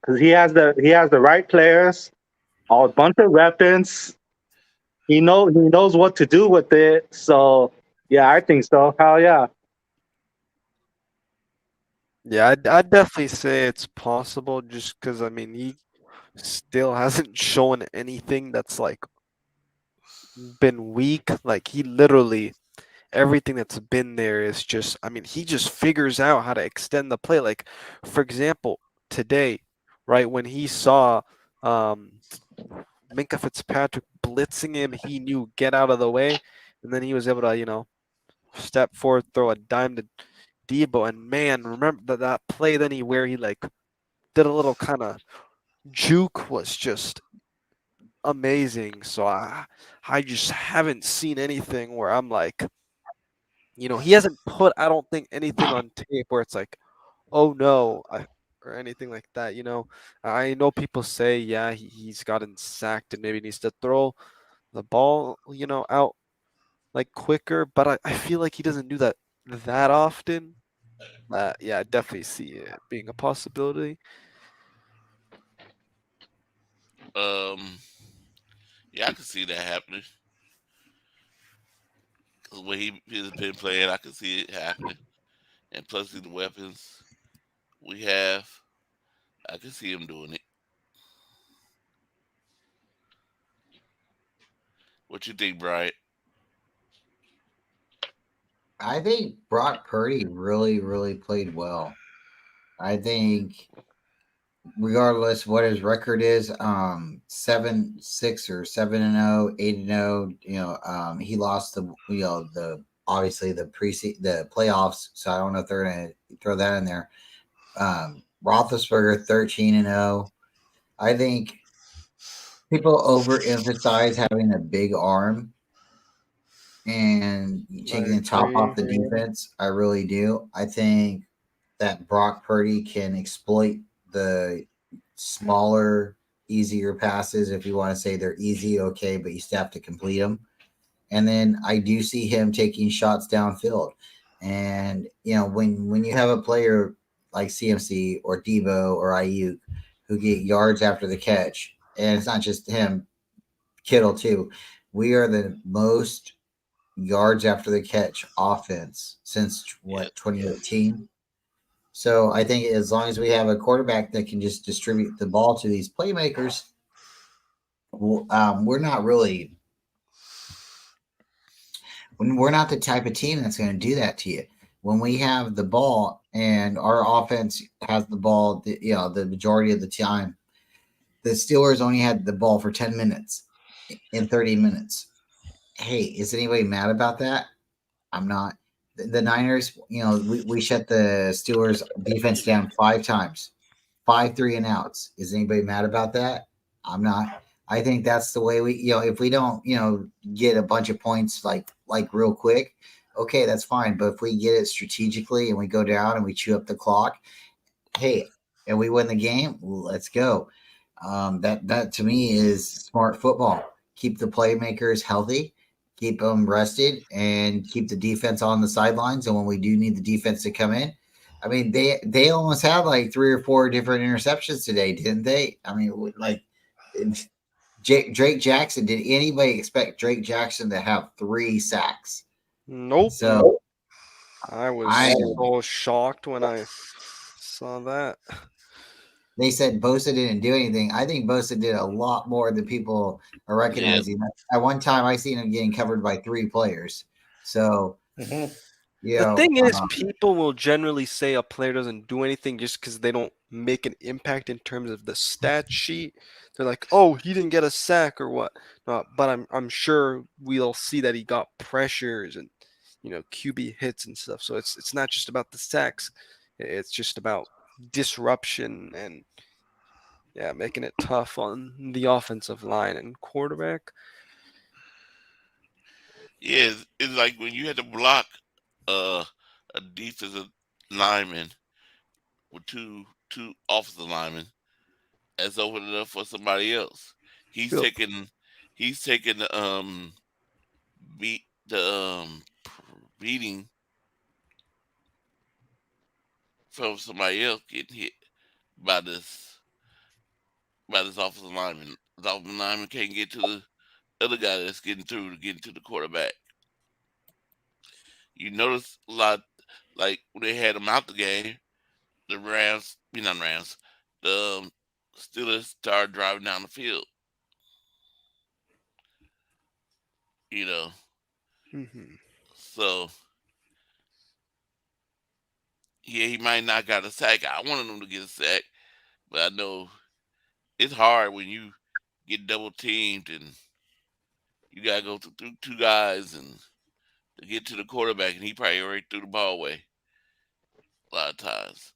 because he has the right players, a bunch of weapons. He knows what to do with it. So yeah, I think so. Hell yeah. Yeah, I'd definitely say it's possible just because, I mean, he still hasn't shown anything that's like been weak. Like he literally, everything that's been there is just, I mean, he just figures out how to extend the play. Like, for example, today, right, when he saw Minka Fitzpatrick blitzing him, he knew get out of the way, and then he was able to, step forward, throw a dime to Debo, and man, remember that play then where he like did a little kind of juke was just amazing. So I just haven't seen anything where I'm like, he hasn't put, I don't think, anything on tape where it's like, oh no, or anything like that. I know people say, yeah, he's gotten sacked and maybe needs to throw the ball, out like quicker, but I feel like he doesn't do that often. Yeah, I definitely see it being a possibility. Yeah, I can see that happening. The way he's been playing, I can see it happening. And plus, the weapons we have, I can see him doing it. What you think, Bryant? I think Brock Purdy really, really played well. I think regardless what his record is, 7-6 or 7-0, 8-0, he lost the obviously the the playoffs. So I don't know if they're gonna throw that in there. Roethlisberger 13-0. I think people overemphasize having a big arm and taking the top off the defense. I really do. I think that Brock Purdy can exploit the smaller, easier passes. If you want to say they're easy, okay, but you still have to complete them. And then I do see him taking shots downfield. And when you have a player like CMC or Debo or Ayuk who get yards after the catch, and it's not just him, Kittle too. We are the most yards after the catch offense since Yeah. 2018. So I think as long as we have a quarterback that can just distribute the ball to these playmakers, we're not really we're not the type of team that's going to do that to you. When we have the ball and our offense has the ball, the majority of the time, the Steelers only had the ball for 10 minutes in 30 minutes. Hey, is anybody mad about that? I'm not. The Niners, we shut the Steelers defense down 5 times, 5 3-and-outs. Is anybody mad about that? I'm not. I think that's the way we, if we don't, get a bunch of points like real quick, okay, that's fine. But if we get it strategically and we go down and we chew up the clock, hey, and we win the game, let's go. That to me is smart football. Keep the playmakers healthy, keep them rested, and keep the defense on the sidelines. And when we do need the defense to come in, I mean, they almost had like 3 or 4 different interceptions today, didn't they? I mean, like Drake Jackson. Did anybody expect Drake Jackson to have 3 sacks? Nope. So I was so shocked when I saw that. they said Bosa didn't do anything. I think Bosa did a lot more than people are recognizing. At one time, I seen him getting covered by 3 players. So, Mhm. The thing is, people will generally say a player doesn't do anything just because they don't make an impact in terms of the stat sheet. They're like, "Oh, he didn't get a sack or what?" No, but I'm sure we'll see that he got pressures and QB hits and stuff. So it's not just about the sacks. It's just about disruption and making it tough on the offensive line and quarterback. Yeah, it's like when you had to block a defensive lineman with two offensive linemen, that's opening up for somebody else. He's Yep. taking the beating from somebody else getting hit by this offensive lineman. The offensive lineman can't get to the other guy that's getting through to get to the quarterback. You notice a lot, like when they had him out the game, the the Steelers started driving down the field. Mhm. So yeah, he might not got a sack. I wanted him to get a sack, but I know it's hard when you get double teamed and you gotta go through 2 guys and to get to the quarterback, and he probably already threw the ball away a lot of times.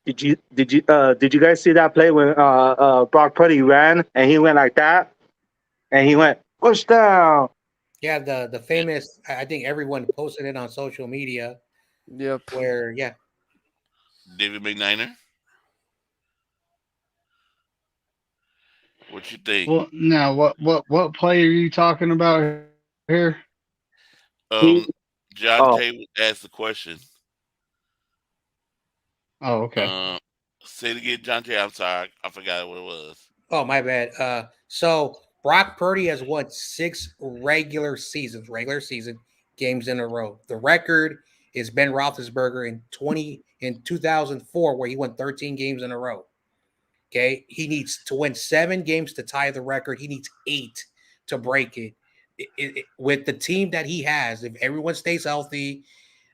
Did you guys see that play when Brock Purdy ran and he went like that and he went push down? Yeah, the famous. I think everyone posted it on social media. Yep. Where David McNiner, what you think? Well, now what play are you talking about here? John Oh, Taylor asked the question. Oh, okay. Say it again, John Taylor. I'm sorry, I forgot what it was. Oh, my bad. So Brock Purdy has won 6 regular season games in a row. The record is Ben Roethlisberger in 2004, where he won 13 games in a row. Okay, he needs to win 7 games to tie the record. He needs 8 to break it. With the team that he has, if everyone stays healthy,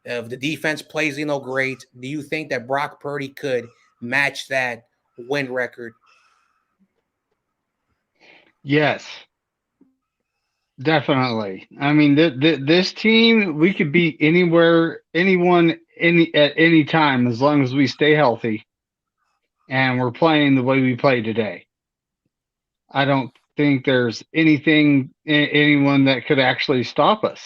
if the defense plays great, do you think that Brock Purdy could match that win record? Yes, definitely. I mean, this team, we could beat anyone, at any time, as long as we stay healthy and we're playing the way we play today. I don't think there's anyone that could actually stop us.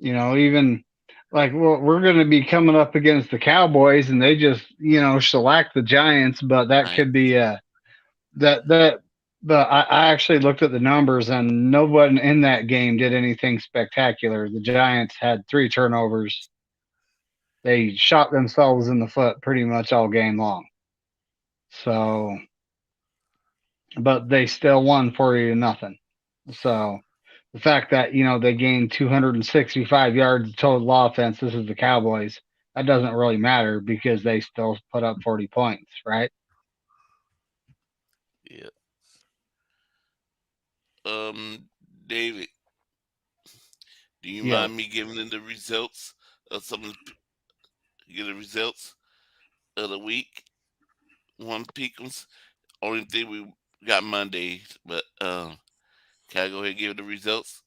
Even like we're going to be coming up against the Cowboys, and they just shellac the Giants, but that Right. could be that. But I actually looked at the numbers, and no one in that game did anything spectacular. The Giants had 3 turnovers. They shot themselves in the foot pretty much all game long. So, but they still won 40-0. So, the fact that they gained 265 yards of total offense, this is the Cowboys, that doesn't really matter because they still put up 40 points, right? Yeah. David, do you Yeah. mind me giving them the results of the results of the week? One Pickles. Only thing we got Monday, but can I go ahead and give the results?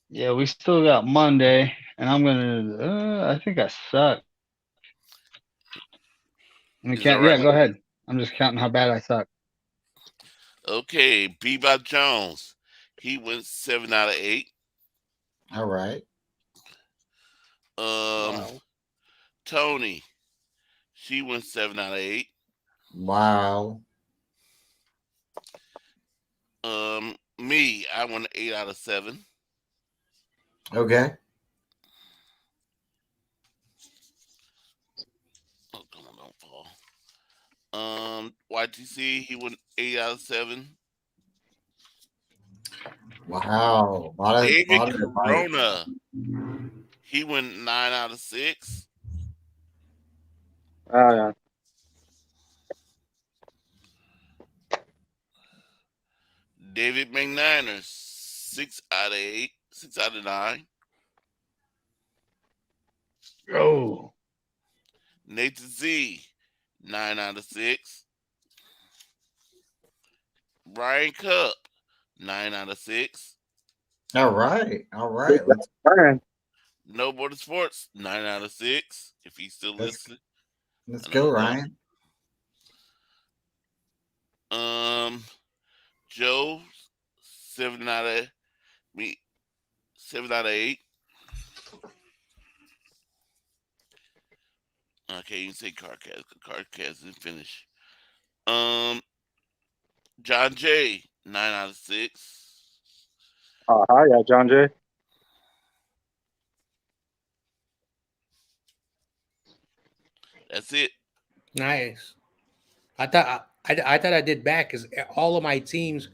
Yeah, we still got Monday, and I'm gonna. I think I suck. Is that Yeah, right? go ahead. I'm just counting how bad I suck. Okay, Bebop Jones. He went 7 out of 8. All right. Wow. Tony. She went 7 out of 8. Wow. Me, I went 8 out of 7. Okay. Oh, come on, don't fall. YTC, he went 8 out of 7. Wow. David Lot of advice. Corona, he went 9 out of 6. Yeah. David McNiner, 6 out of 8, 6 out of 9. Oh, Nathan Z, 9 out of 6. Brian Cup, 9 out of 6. All right. All right. Let's Fine. No Border Sports, 9 out of 6. If he's still Let's- listening. go, Ryan. Joe, 7 out of 8. Okay, you can say Carcast. Carcast didn't finish. John J, 9 out of 6. Yeah, John Jay. That's it. Nice. I thought I did bad because all of my teams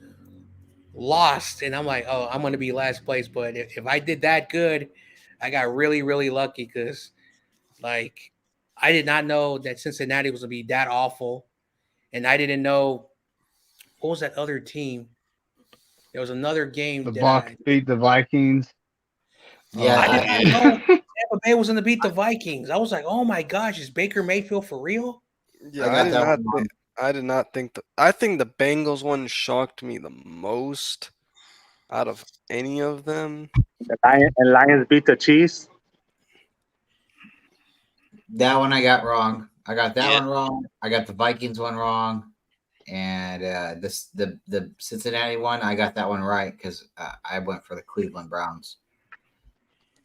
lost, and I'm like, oh, I'm going to be last place. But if I did that good, I got really, really lucky because, like, I did not know that Cincinnati was going to be that awful, and I didn't know what was that other team. There was another game the that Bucs beat the Vikings. Yeah. I did Yeah. not know Tampa Bay was going to beat the Vikings. I was like, oh my gosh, is Baker Mayfield for real? Yeah, I got that one wrong. I did not think I think the Bengals one shocked me the most out of any of them. And Lions beat the Chiefs. That one I got wrong. I got that Yeah. one wrong. I got the Vikings one wrong, and the Cincinnati one I got that one right because I went for the Cleveland Browns.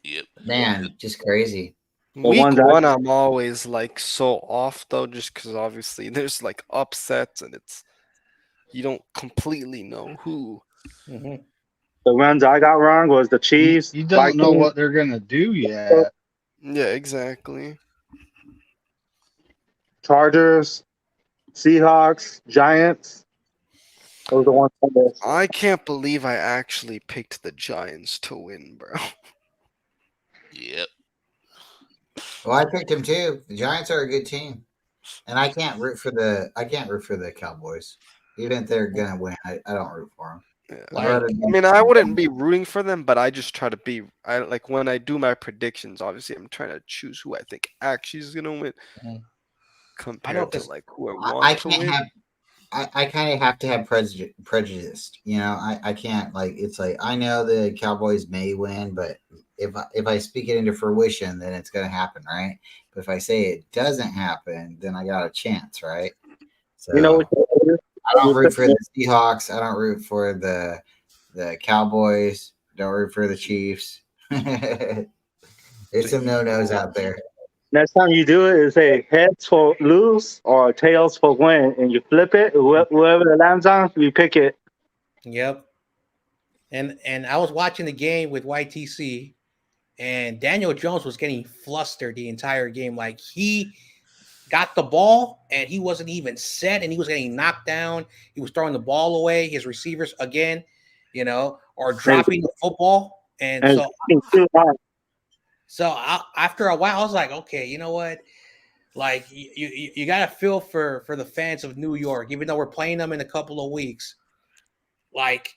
Yep. Man, just crazy. The Week ones I- one, I'm always like so off though, just because obviously there's like upsets and you don't completely know who. Mhm. The ones I got wrong was the Chiefs. You don't know Vikings. what they're gonna do yet. Yeah, exactly. Chargers, Seahawks, Giants. Those are the ones. I can't believe I actually picked the Giants to win, bro. Yep. Well, I picked him too. The Giants are a good team, and I can't root for the Cowboys, even if they're gonna win. I don't root for them. Yeah. Like, I mean, I wouldn't be rooting for them, but I just try to be. I like when I do my predictions. Obviously, I'm trying to choose who I think actually is gonna win, Mhm. compared to this- like who I I want to can't win. have. I kind of have to have prejudice. You know, I can't like. It's like I know the Cowboys may win, but if I speak it into fruition, then it's gonna happen, right? But if I say it doesn't happen, then I got a chance, right? So You know what? I don't root for the Seahawks. I don't root for the Cowboys. Don't root for the Chiefs. There's some no-nos out there. Next time you do it, is say heads for lose or tails for win, and you flip it. Whoever it lands on, you pick it. Yep. And I was watching the game with YTC, and Daniel Jones was getting flustered the entire game. Like he got the ball and he wasn't even set, and he was getting knocked down. He was throwing the ball away. His receivers again, or dropping the football. And And so it's too hard. after a while, I was like, okay, you know what? Like you got to feel for the fans of New York, even though we're playing them in a couple of weeks. Like,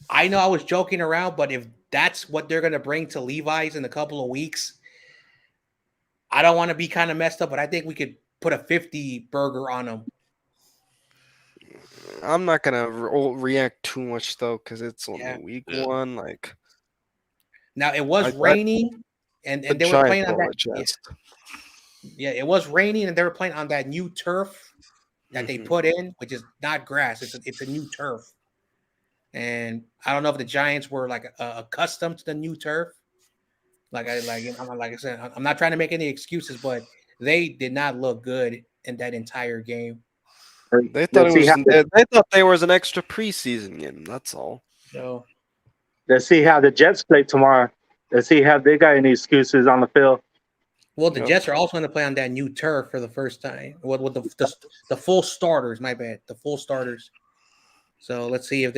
I know I was joking around, but if that's what they're going to bring to Levi's in a couple of weeks, I don't want to be kind of messed up, but I think we could put a 50 burger on them. I'm not gonna react too much though, because it's only Yeah. week Yeah. one. Like Now, it was I- raining, and the they were playing Giants on will that. adjust. Yeah, it was raining, and they were playing on that new turf that they Mhm. put in, which is not grass. It's a new turf. And I don't know if the Giants were like accustomed to the new turf. Like I said, I'm not trying to make any excuses, but they did not look good in that entire game. They thought Let's see how they thought there was an extra preseason game. That's all. So let's see how the Jets play tomorrow. Let's see how they got any excuses on the field. well, the Yep. Jets are also going to play on that new turf for the first time with the full starters. My bad, the full starters. So let's see if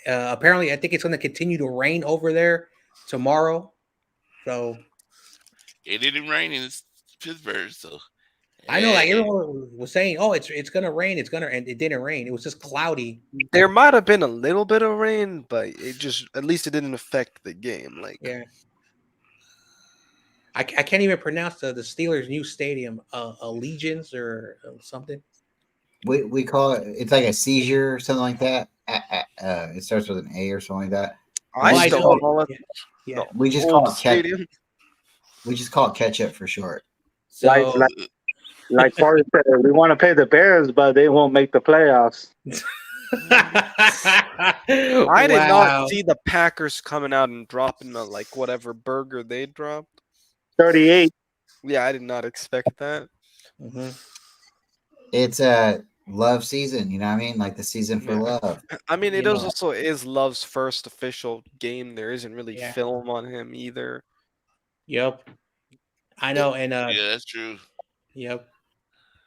apparently I think it's going to continue to rain over there tomorrow. So It didn't rain in Pittsburgh, so I know, like hey, everyone was saying, oh, it's going to rain, and it didn't rain. It was just cloudy. There might have been a little bit of rain, but at least it didn't affect the game. Like Yeah. I can't even pronounce the Steelers' new stadium, Allegiance or something. We call it. It's like a seizure or something like that. It starts with an A or something like that. I I still know. call it Yeah. the We just old call it ketchup. stadium. We just call it ketchup for short. So Like Forrest said, we want to pay the Bears, but they won't make the playoffs. I did not see the Packers coming out and dropping like whatever burger they dropped. 38. Yeah, I did not expect that. Mm-hmm. It's a love season. You know what I mean? Like the season for Yeah. love. I mean, it You is know. also is Love's first official game. There isn't really Yeah. film on him either. Yep. I know, and yeah, that's true. yep.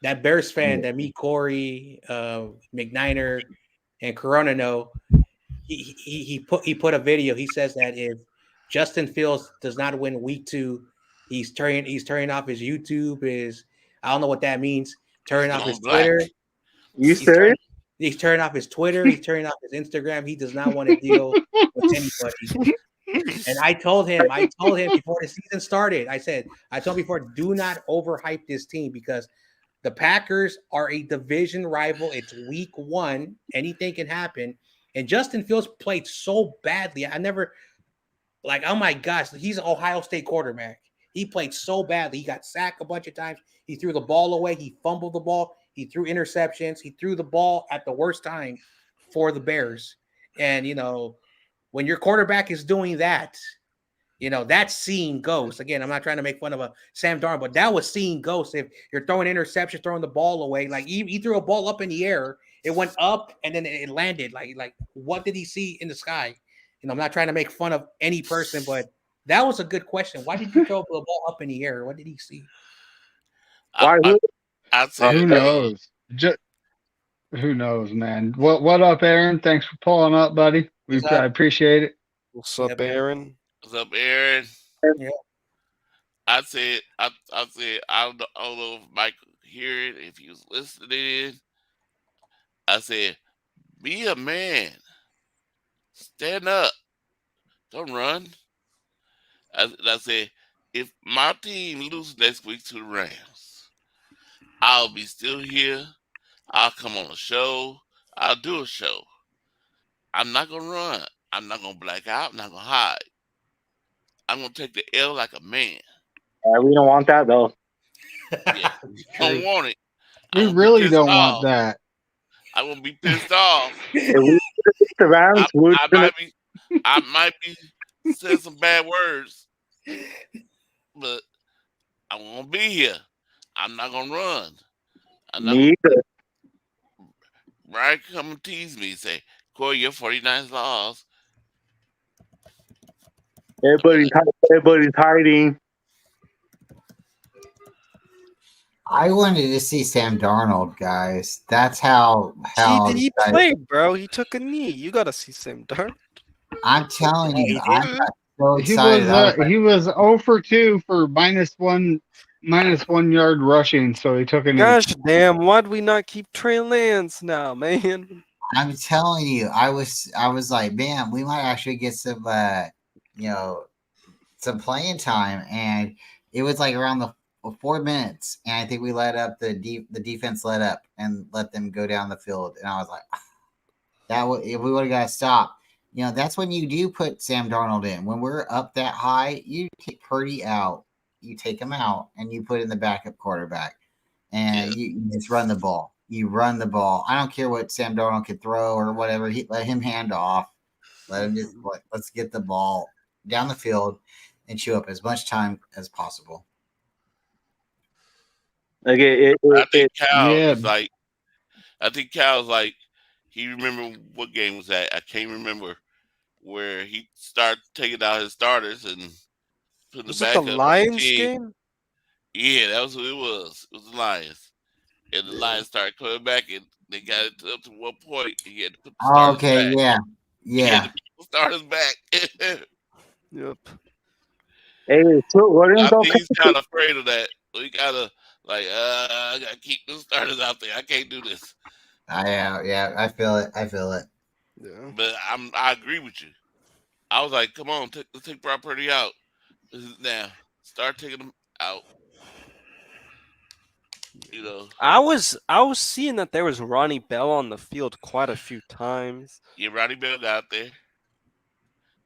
That Bears fan that me, Corey, McNiner, and Corona know, he put a video. He says that if Justin Fields does not win week 2, he's turning off his YouTube. I don't know what that means. Turning off his Black. Twitter. You He's serious? He's turning off his Twitter. He's turning off his Instagram. He does not want to deal with anybody. And I told him before the season started, I told him before, do not overhype this team because the Packers are a division rival. It's week 1. Anything can happen. And Justin Fields played so badly. I never, oh my gosh, he's an Ohio State quarterback. He played so badly. He got sacked a bunch of times. He threw the ball away. He fumbled the ball. He threw interceptions. He threw the ball at the worst time for the Bears. And, when your quarterback is doing that, that's seeing ghosts. Again, I'm not trying to make fun of a Sam Darnold, but that was seeing ghosts. If you're throwing interceptions, throwing the ball away, like he threw a ball up in the air, it went up and then it landed. Like what did he see in the sky? I'm not trying to make fun of any person, but that was a good question. Why did you throw the ball up in the air? What did he see? Why? I'd say Who knows? Who knows, man? What up, Aaron? Thanks for pulling up, buddy. I appreciate it. What's Yeah, up, man. Aaron? What's up, Aaron? Yeah. I said, I don't know if Mike could hear it, if he was listening. I said, be a man. Stand up. Don't run. I said, if my team loses next week to the Rams, I'll be still here. I'll come on a show. I'll do a show. I'm not going to run. I'm not going to black out. I'm not going to hide. I'm going to take the L like a man. We don't want that though. Yeah. Don't want it. We I'm gonna be really pissed don't off. want that. I'm going to be pissed off. If we beat the Rams, we're gonna I might be saying some bad words, but I'm gonna be here. I'm not gonna run. I'm not need gonna, Brian come and tease me, say, Corey, your 49ers lost. everybody's hiding. I wanted to see Sam Darnold, guys. That's how He played, bro. He took a knee. You gotta see Sam Darnold. I'm telling you, I got so He excited. was he was 0 for 2 for -1 yard rushing, so he took a knee. Gosh damn, why'd we not keep Trey Lance now, man? I'm telling you, I was like, man, we might actually get some some playing time. And it was like around the 4 minutes, and I think we let up the defense let up and let them go down the field. And I was like, if we would have got to stop. That's when you do put Sam Darnold in. When we're up that high, you take Purdy out, you take him out, and you put in the backup quarterback, and you just run the ball. You run the ball. I don't care what Sam Darnold could throw or whatever. Let him hand off. Let him just let's get the ball down the field and chew up as much time as possible. Okay, I think Cal yeah. is like, he remember what game was that? I can't remember where he started taking out his starters and putting Was the it the backup. Lions game? Yeah, that was who it was. It was the Lions. And the Lions started coming back, and they got it up to one point. And he had to put the starters Okay, back. yeah. He had to put the starters back. Yep. Hey, so what is I think okay? he's kind of afraid of that. We gotta I gotta keep the starters out there. I can't do this. I feel it. Yeah. But I agree with you. I was like, come on, let's take Brock Purdy out. Now start taking them out. I was seeing that there was Ronnie Bell on the field quite a few times. Yeah, Ronnie Bell got there,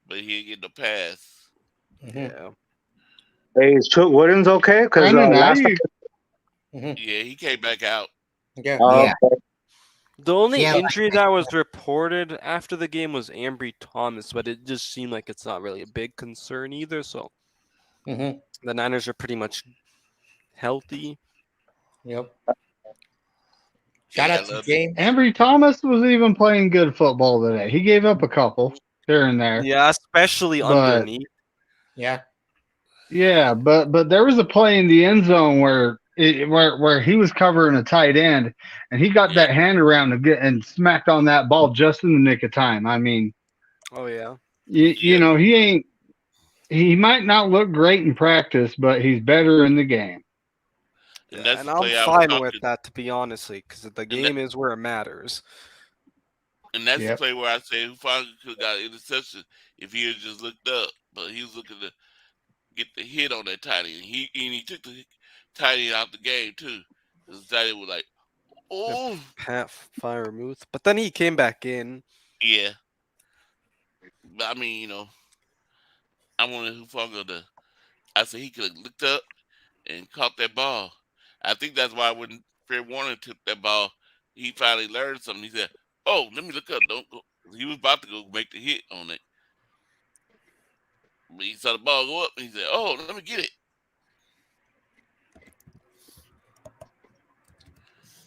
but he didn't get the pass. Yeah. Hey, is Chuck Williams okay? Because Brandon last Ayuk. Yeah, he came back out. Yeah. Yeah. The only Yeah, injury that was reported after the game was Ambry Thomas, but it just seemed like it's not really a big concern either. So Mm-hmm. the Niners are pretty much healthy. Yep. Shout out to James. Ambry Thomas was even playing good football today. He gave up a couple here and there. Yeah, especially But- underneath. Yeah. Yeah, but there was a play in the end zone where he was covering a tight end, and he got that hand around and smacked on that ball just in the nick of time. I mean, Oh yeah. you know, he might not look great in practice, but he's better in the game. And that's And the I'm play I was fine with talking- that, to be honestly, because the game is where it matters. And that's Yep. the play where I say Hufanga could have got an interception if he had just looked up, but he was looking to get the hit on that tight end. He took the tight end out the game too. The tight end was like, oh Pat Firemuth, but then he came back in. yeah. But I mean, I wanted Hufanga to. I said he could have looked up and caught that ball. I think that's why when Fred Warner took that ball, he finally learned something. He said, "Oh, let me look up." Don't go. He was about to go make the hit on it, but he saw the ball go up, and he said, "Oh, let me get it."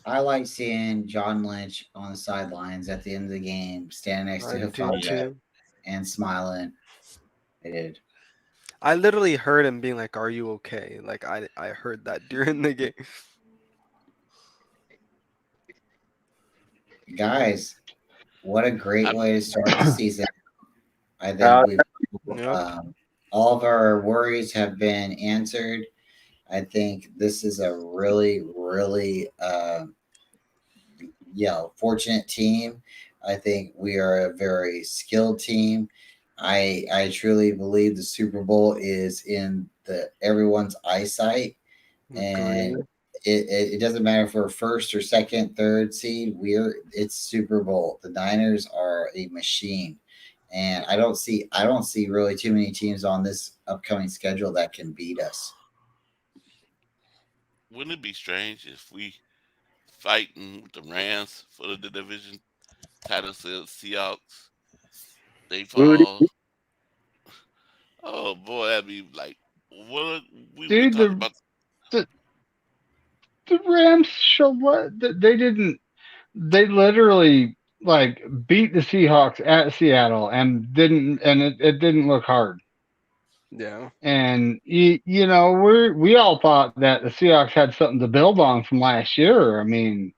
I like seeing John Lynch on the sidelines at the end of the game, standing next to I do Hufanga too. and smiling. I did. I literally heard him being like, "Are you okay?" Like I heard that during the game. guys, what a great I'm- way to start the season. I think Uh, Yep. all of our worries have been answered. I think this is a really, really, fortunate team. I think we are a very skilled team. I truly believe the Super Bowl is in the everyone's eyesight, and Agree. it doesn't matter if we're first or second, third seed. It's Super Bowl. The Niners are a machine, and I don't see really too many teams on this upcoming schedule that can beat us. Wouldn't it be strange if we fighting with the Rams for the division title, Seahawks? They Rudy, fall. Oh boy, that'd be like what we were Dude, talking about. the Rams show what they didn't. They literally like beat the Seahawks at Seattle and it didn't look hard. Yeah. And you know, we all thought that the Seahawks had something to build on from last year. I mean,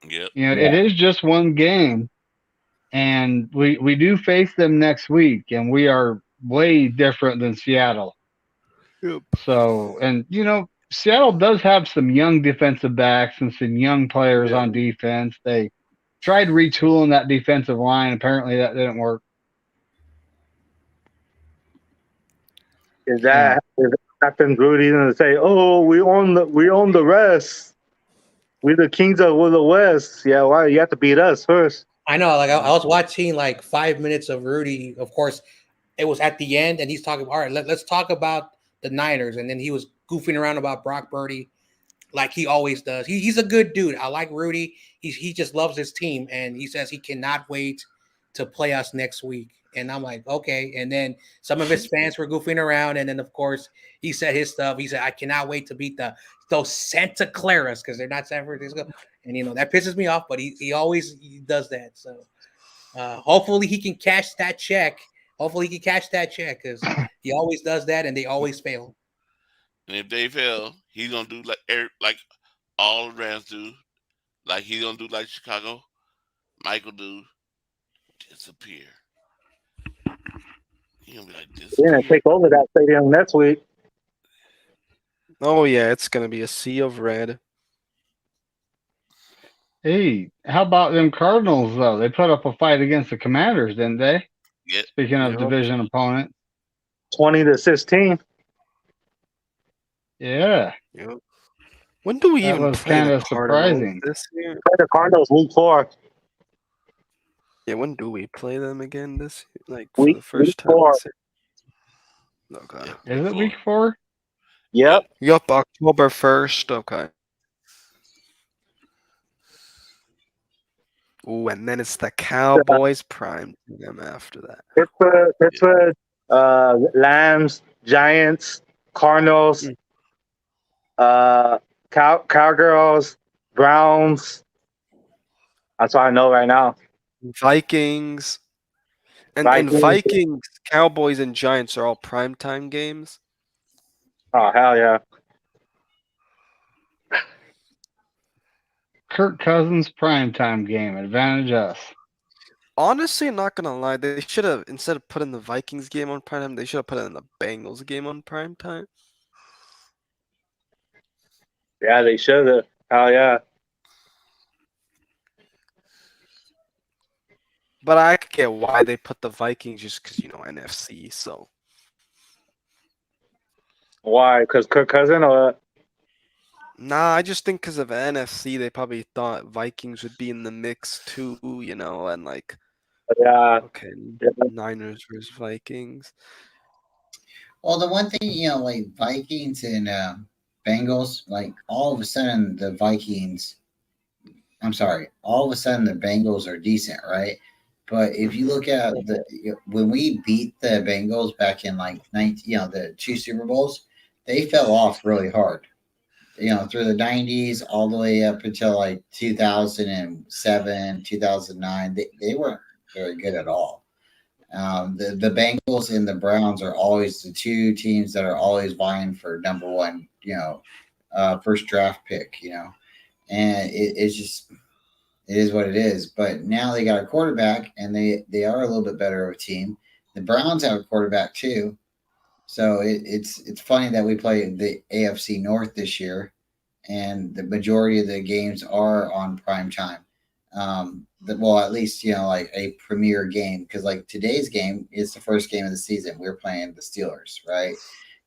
Yep. you know, Yeah. it is just one game, and we do face them next week, and we are way different than Seattle. Yep. So, and you know, Seattle does have some young defensive backs and some young players Yeah. on defense. They tried retooling that defensive line. Apparently, that didn't work. is that happens? Rudy gonna say, "Oh, we own the rest. We're the kings of the West." Yeah, why you have to beat us first? I know, like I was watching like 5 minutes of Rudy. Of course, it was at the end, and he's talking. All right, let's talk about the Niners, and then he was goofing around about Brock Purdy, like he always does. He's a good dude. I like Rudy. He just loves his team, and he says he cannot wait to play us next week. And I'm like, okay. And then some of his fans were goofing around, and then of course he said his stuff. He said, I cannot wait to beat those Santa Claras because they're not San Francisco, and you know that pisses me off. But he always does that. So hopefully he can cash that check. Hopefully he can cash that check because he always does that, and they always fail. And if they fail, he's gonna do like all the Rams do. Like he's gonna do like Chicago, Michael do, disappear. He's gonna be like We're gonna disappear. take over that stadium next week. Oh yeah, it's gonna be a sea of red. Hey, how about them Cardinals though? They put up a fight against the Commanders, didn't they? Yep. Speaking of Yep. division opponent, 20-16. yeah, Yep. When do we that even was play kind the of Cardinals surprising. this year? Play the Cardinals week 4. Yeah, when do we play them again this year? Like for Week the first time? 4. this year? Okay. Yeah, Is it week four. 4? Yep. Yup, October 1st. Okay. Ooh, and then it's the Cowboys prime time after that. Pittsburgh, Lambs, Giants, Cardinals, Cowgirls, Browns. That's all I know right now. Vikings. And Vikings, Cowboys, and Giants are all primetime games. Oh hell yeah! Kirk Cousins primetime game, advantage us. Honestly, I'm not gonna lie. They should have, instead of putting the Vikings game on primetime, they should have put it in the Bengals game on primetime. Yeah, they should have. Hell yeah! But I could get why they put the Vikings just because, NFC. So Why? Because Kirk Cousins or nah, I just think because of NFC, they probably thought Vikings would be in the mix too, and like, yeah. okay, Yeah. Niners versus Vikings. Well, the one thing, like Vikings and Bengals, like all of a sudden the Bengals are decent, right? But if you look at when we beat the Bengals back in like the 2 Super Bowls, they fell off really hard. Through the 90s all the way up until like 2007, 2009, they weren't very good at all. The Bengals and the Browns are always the 2 teams that are always vying for number 1, first draft pick, and it's just It is what it is. But now they got a quarterback, and they are a little bit better of a team. The Browns have a quarterback too, so it's funny that we play the AFC North this year, and the majority of the games are on prime time. Well, at least like a premier game, because like today's game is the first game of the season. We're playing the Steelers, right?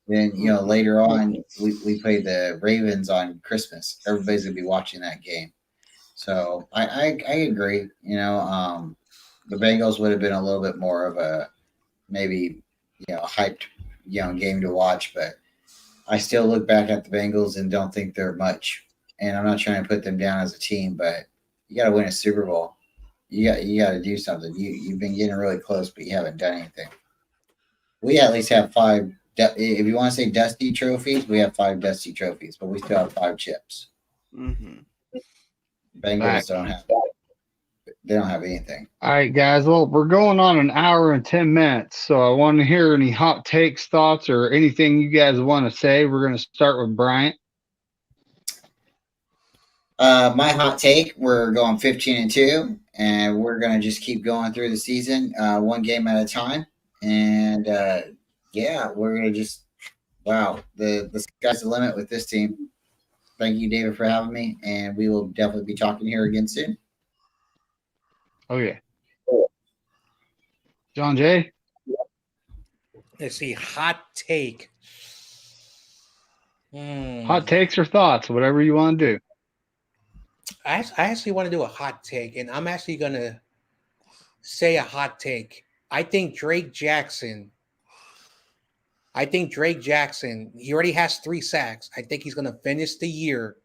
Then later on we play the Ravens on Christmas. Everybody's gonna be watching that game. So I agree. The Bengals would have been a little bit more of a maybe hyped game to watch, but I still look back at the Bengals and don't think they're much. And I'm not trying to put them down as a team, but you got to win a Super Bowl. You got to do something. You've been getting really close, but you haven't done anything. We at least have 5. If you want to say dusty trophies, we have 5 dusty trophies, but we still have 5 chips. Mm-hmm. Bengals don't have that. They don't have anything. All right, guys. Well, we're going on an hour and 10 minutes, so I want to hear any hot takes, thoughts, or anything you guys want to say. We're going to start with Bryant. My hot take: we're going 15-2, and we're going to just keep going through the season, one game at a time. And we're going to just the sky's the limit with this team. Thank you, David, for having me, and we will definitely be talking here again soon. Oh yeah, John Jay. Let's see. Hot take. Hot takes or thoughts, whatever you want to do. I actually want to do a hot take, and I'm actually going to say a hot take. I think Drake Jackson, he already has 3 sacks. I think he's going to finish the year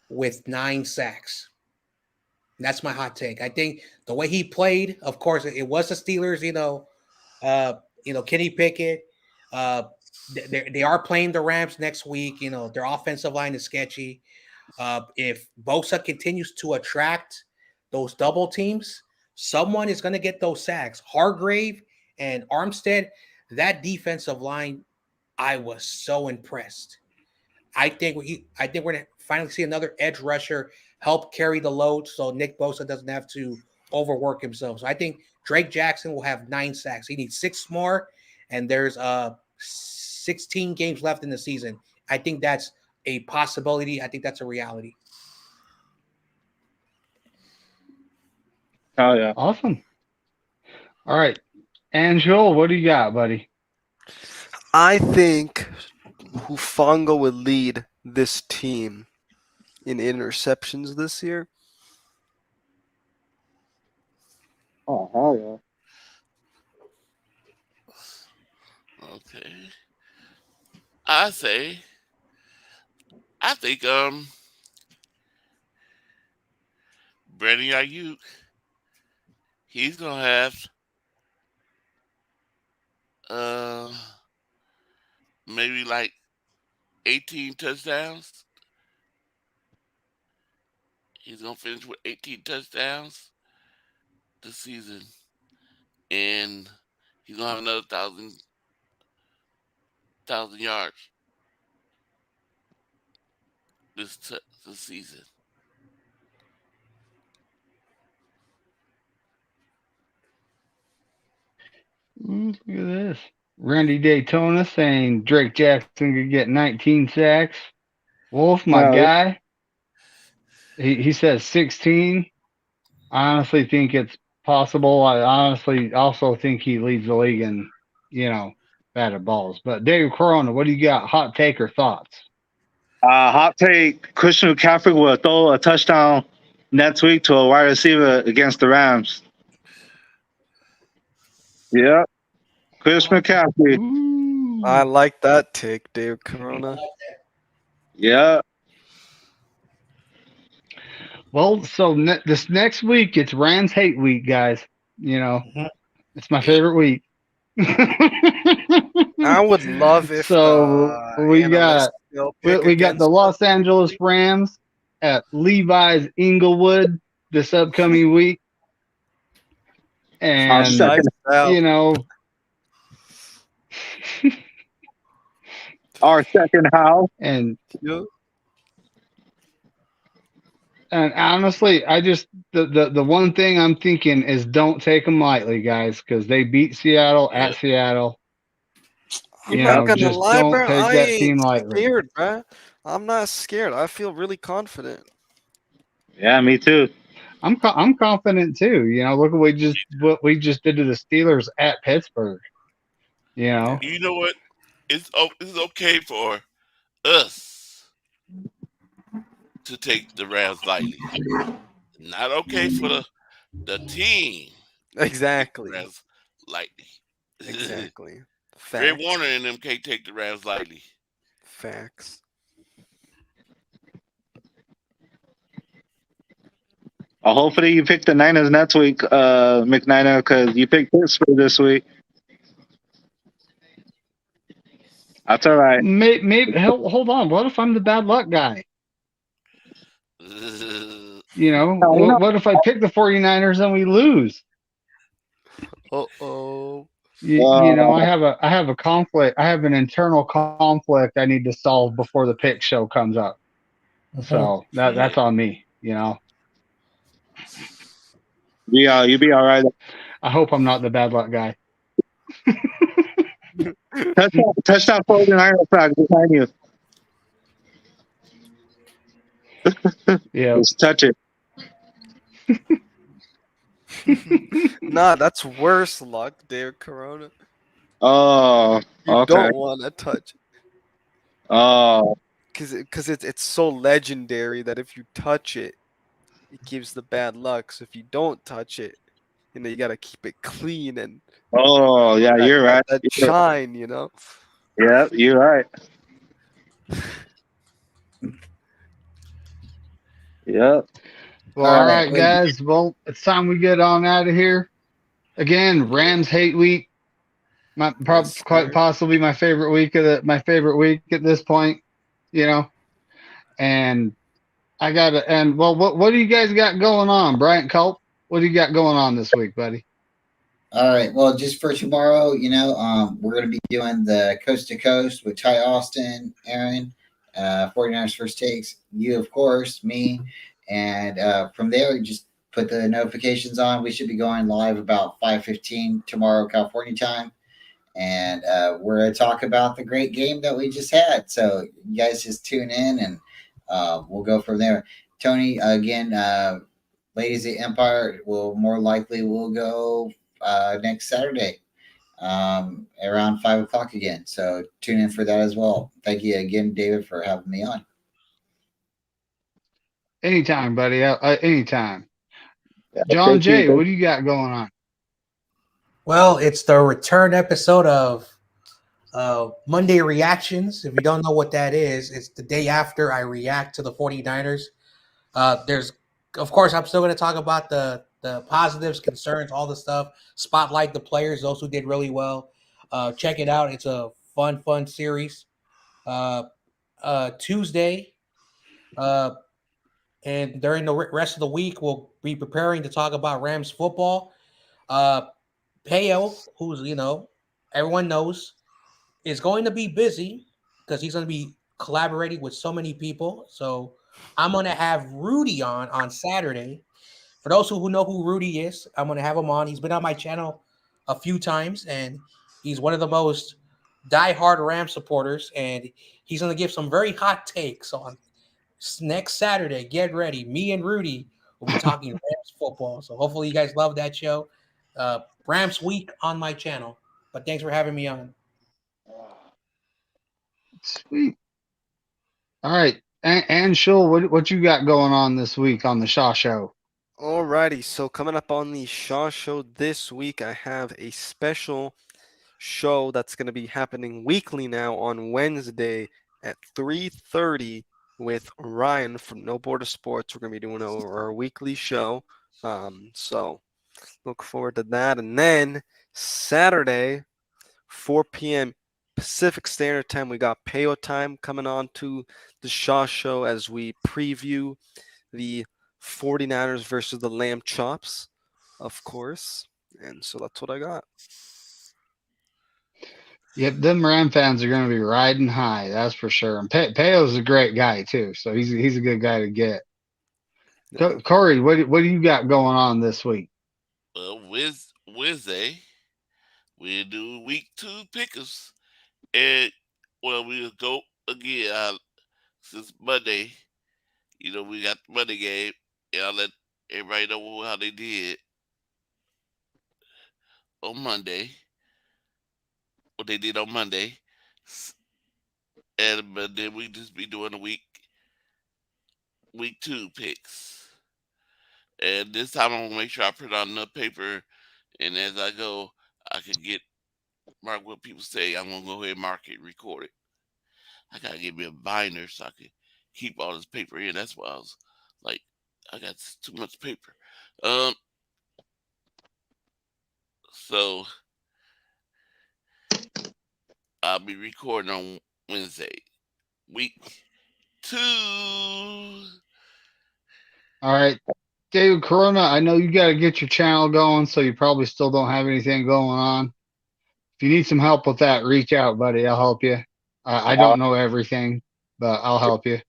with 9 sacks. That's my hot take. I think the way he played, of course, it was the Steelers, Kenny Pickett. They are playing the Rams next week. Their offensive line is sketchy. If Bosa continues to attract those double teams, someone is going to get those sacks. Hargrave and Armstead, that defensive line, I was so impressed. I think we're going to finally see another edge rusher help carry the load so Nick Bosa doesn't have to overwork himself. So I think Drake Jackson will have 9 sacks. He needs 6 more, and there's 16 games left in the season. I think that's a possibility. I think that's a reality. Oh yeah. Awesome. All right, Angel, what do you got, buddy? I think Hufanga would lead this team in interceptions this year. Oh hell yeah. Okay. I think Brandon Ayuk, he's gonna have maybe like 18 touchdowns. He's gonna finish with 18 touchdowns this season, and he's gonna have another 1,000 yards this season. Look at this. Randy Daytona saying Drake Jackson could get 19 sacks. Wolf, my guy, he says 16. I honestly think it's possible. I honestly also think he leads the league in, batted balls. But Dave Corona, what do you got? Hot take or thoughts? Hot take: Christian McCaffrey will throw a touchdown next week to a wide receiver against the Rams. Yep. Chris McCaffrey. Ooh. I like that take, Dave Corona. Yeah. Well, so this next week, it's Rams hate week, guys. It's my favorite week. I would love if we got the Los Angeles Rams at Levi's Inglewood this upcoming week, and our second house, and And honestly, I just the one thing I'm thinking is don't take them lightly, guys, because they beat Seattle Yeah. at Seattle. I'm You not know, gonna just lie, don't bro. take I that ain't team lightly. scared, bro. I'm not scared. I feel really confident. Yeah, me too. I'm confident too. You know, look at what we just did to the Steelers at Pittsburgh. You know, You know what? It's okay for us to take the Rams lightly. Not okay for the team to take the Exactly. Rams lightly. Exactly. Fred Facts. Warner and them can't take the Rams lightly. Facts. Hopefully you pick the Niners next week, McNiner, because you picked Pittsburgh this week. That's all right. maybe hold on. What if I'm the bad luck guy? You know, what if I pick the 49ers and we lose? Uh-oh. You know, I have a conflict. I have an internal conflict I need to solve before the pick show comes up. So that's on me. You know, Yeah, you'll be all right. I hope I'm not the bad luck guy. Touchdown 49er flag behind you. Yeah. Just touch it. Nah, that's worse luck, David Corona. Oh, You okay. don't want to touch it. Oh, Because it's so legendary that if you touch it, it gives the bad luck. So if you don't touch it, you got to keep it clean and oh, yeah, you're right. that shine, Yeah, you're right. Yep. Well, all right, guys. Well, it's time we get on out of here. Again, Rams hate week. Quite possibly my favorite week at this point. You know, and I got to. And well, what do you guys got going on, Bryant Culp? What do you got going on this week, buddy? All right. Well, just for tomorrow, we're going to be doing the Coast to Coast with Ty Austin, Aaron, 49ers First Takes, you, of course, me. And from there, just put the notifications on. We should be going live about 5:15 tomorrow, California time. And we're going to talk about the great game that we just had. So you guys just tune in and we'll go from there. Tony, again, Ladies of the Empire will go next Saturday around 5 o'clock again. So tune in for that as well. Thank you again, David, for having me on. Anytime, buddy. Anytime. John Jay, what do you got going on? Well, it's the return episode of Monday Reactions. If you don't know what that is, it's the day after I react to the 49ers. Of course, I'm still going to talk about the positives, concerns, all the stuff, spotlight the players, those who did really well. Check it out. It's a fun series. Tuesday, and during the rest of the week, we'll be preparing to talk about Rams football. Peo, who's, everyone knows, is going to be busy because he's going to be collaborating with so many people. So I'm going to have Rudy on Saturday. For those who know who Rudy is, I'm going to have him on. He's been on my channel a few times, and he's one of the most diehard Rams supporters, and he's going to give some very hot takes on next Saturday. Get ready. Me and Rudy will be talking Rams football. So hopefully you guys love that show. Rams week on my channel. But thanks for having me on. Sweet. All right. And Shul, what you got going on this week on the Shaw Show? Alrighty, so coming up on the Shaw Show this week, I have a special show that's going to be happening weekly now on Wednesday at 3:30 with Ryan from No Border Sports. We're going to be doing our weekly show. So look forward to that. And then Saturday, 4 p.m. Pacific Standard Time, we got Peo Time coming on to the Shaw Show as we preview the 49ers versus the Lamb Chops, of course. And so that's what I got. Yep, them Ram fans are going to be riding high, that's for sure. And Peo's a great guy too, so he's a good guy to get. Corey, what do you got going on this week? Well, Wednesday, we'll do week 2 pickers. And, well, we'll go again since Monday. You know, we got the Monday game. And I'll let everybody know how they did on Monday. What they did on Monday. But then we just be doing the week 2 picks. And this time I'm gonna make sure I print out enough paper, and as I go, I can mark what people say. I'm gonna go ahead and mark it, record it. I gotta get me a binder so I can keep all this paper in. That's why I was like, I got too much paper. So I'll be recording on Wednesday, week 2. All right. David Corona, I know you got to get your channel going, so you probably still don't have anything going on. If you need some help with that, reach out, buddy. I'll help you. I don't know everything, but I'll help you.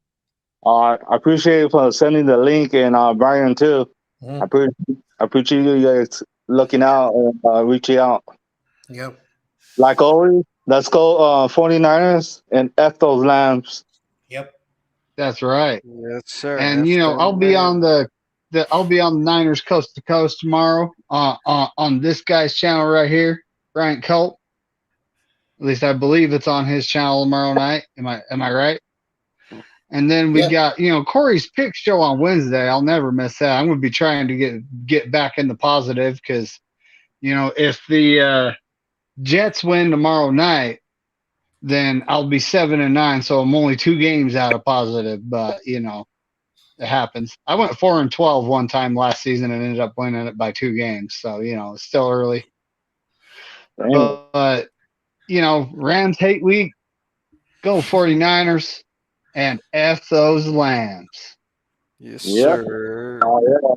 I appreciate you for sending the link, and Brian too. Mhm. I appreciate you guys looking out and reaching out. Yep. Like always, let's go 49ers and F those Lambs. Yep. That's right. Yes, sir. And you know, I'll be on the Niners Coast to Coast tomorrow on this guy's channel right here, Bryant Colt. At least I believe it's on his channel tomorrow night. Am I right? And then we got, you know, Corey's pick show on Wednesday. I'll never miss that. I'm going to be trying to get back in the positive because, you know, if the Jets win tomorrow night, then I'll be 7-9. So I'm only 2 games out of positive. But you know, it happens. I went 4-12 one time last season and ended up winning it by 2 games. So you know, it's still early. But you know, Rams hate week. Go 49ers. And F those Lambs. Yes, Yep. sir. Yeah.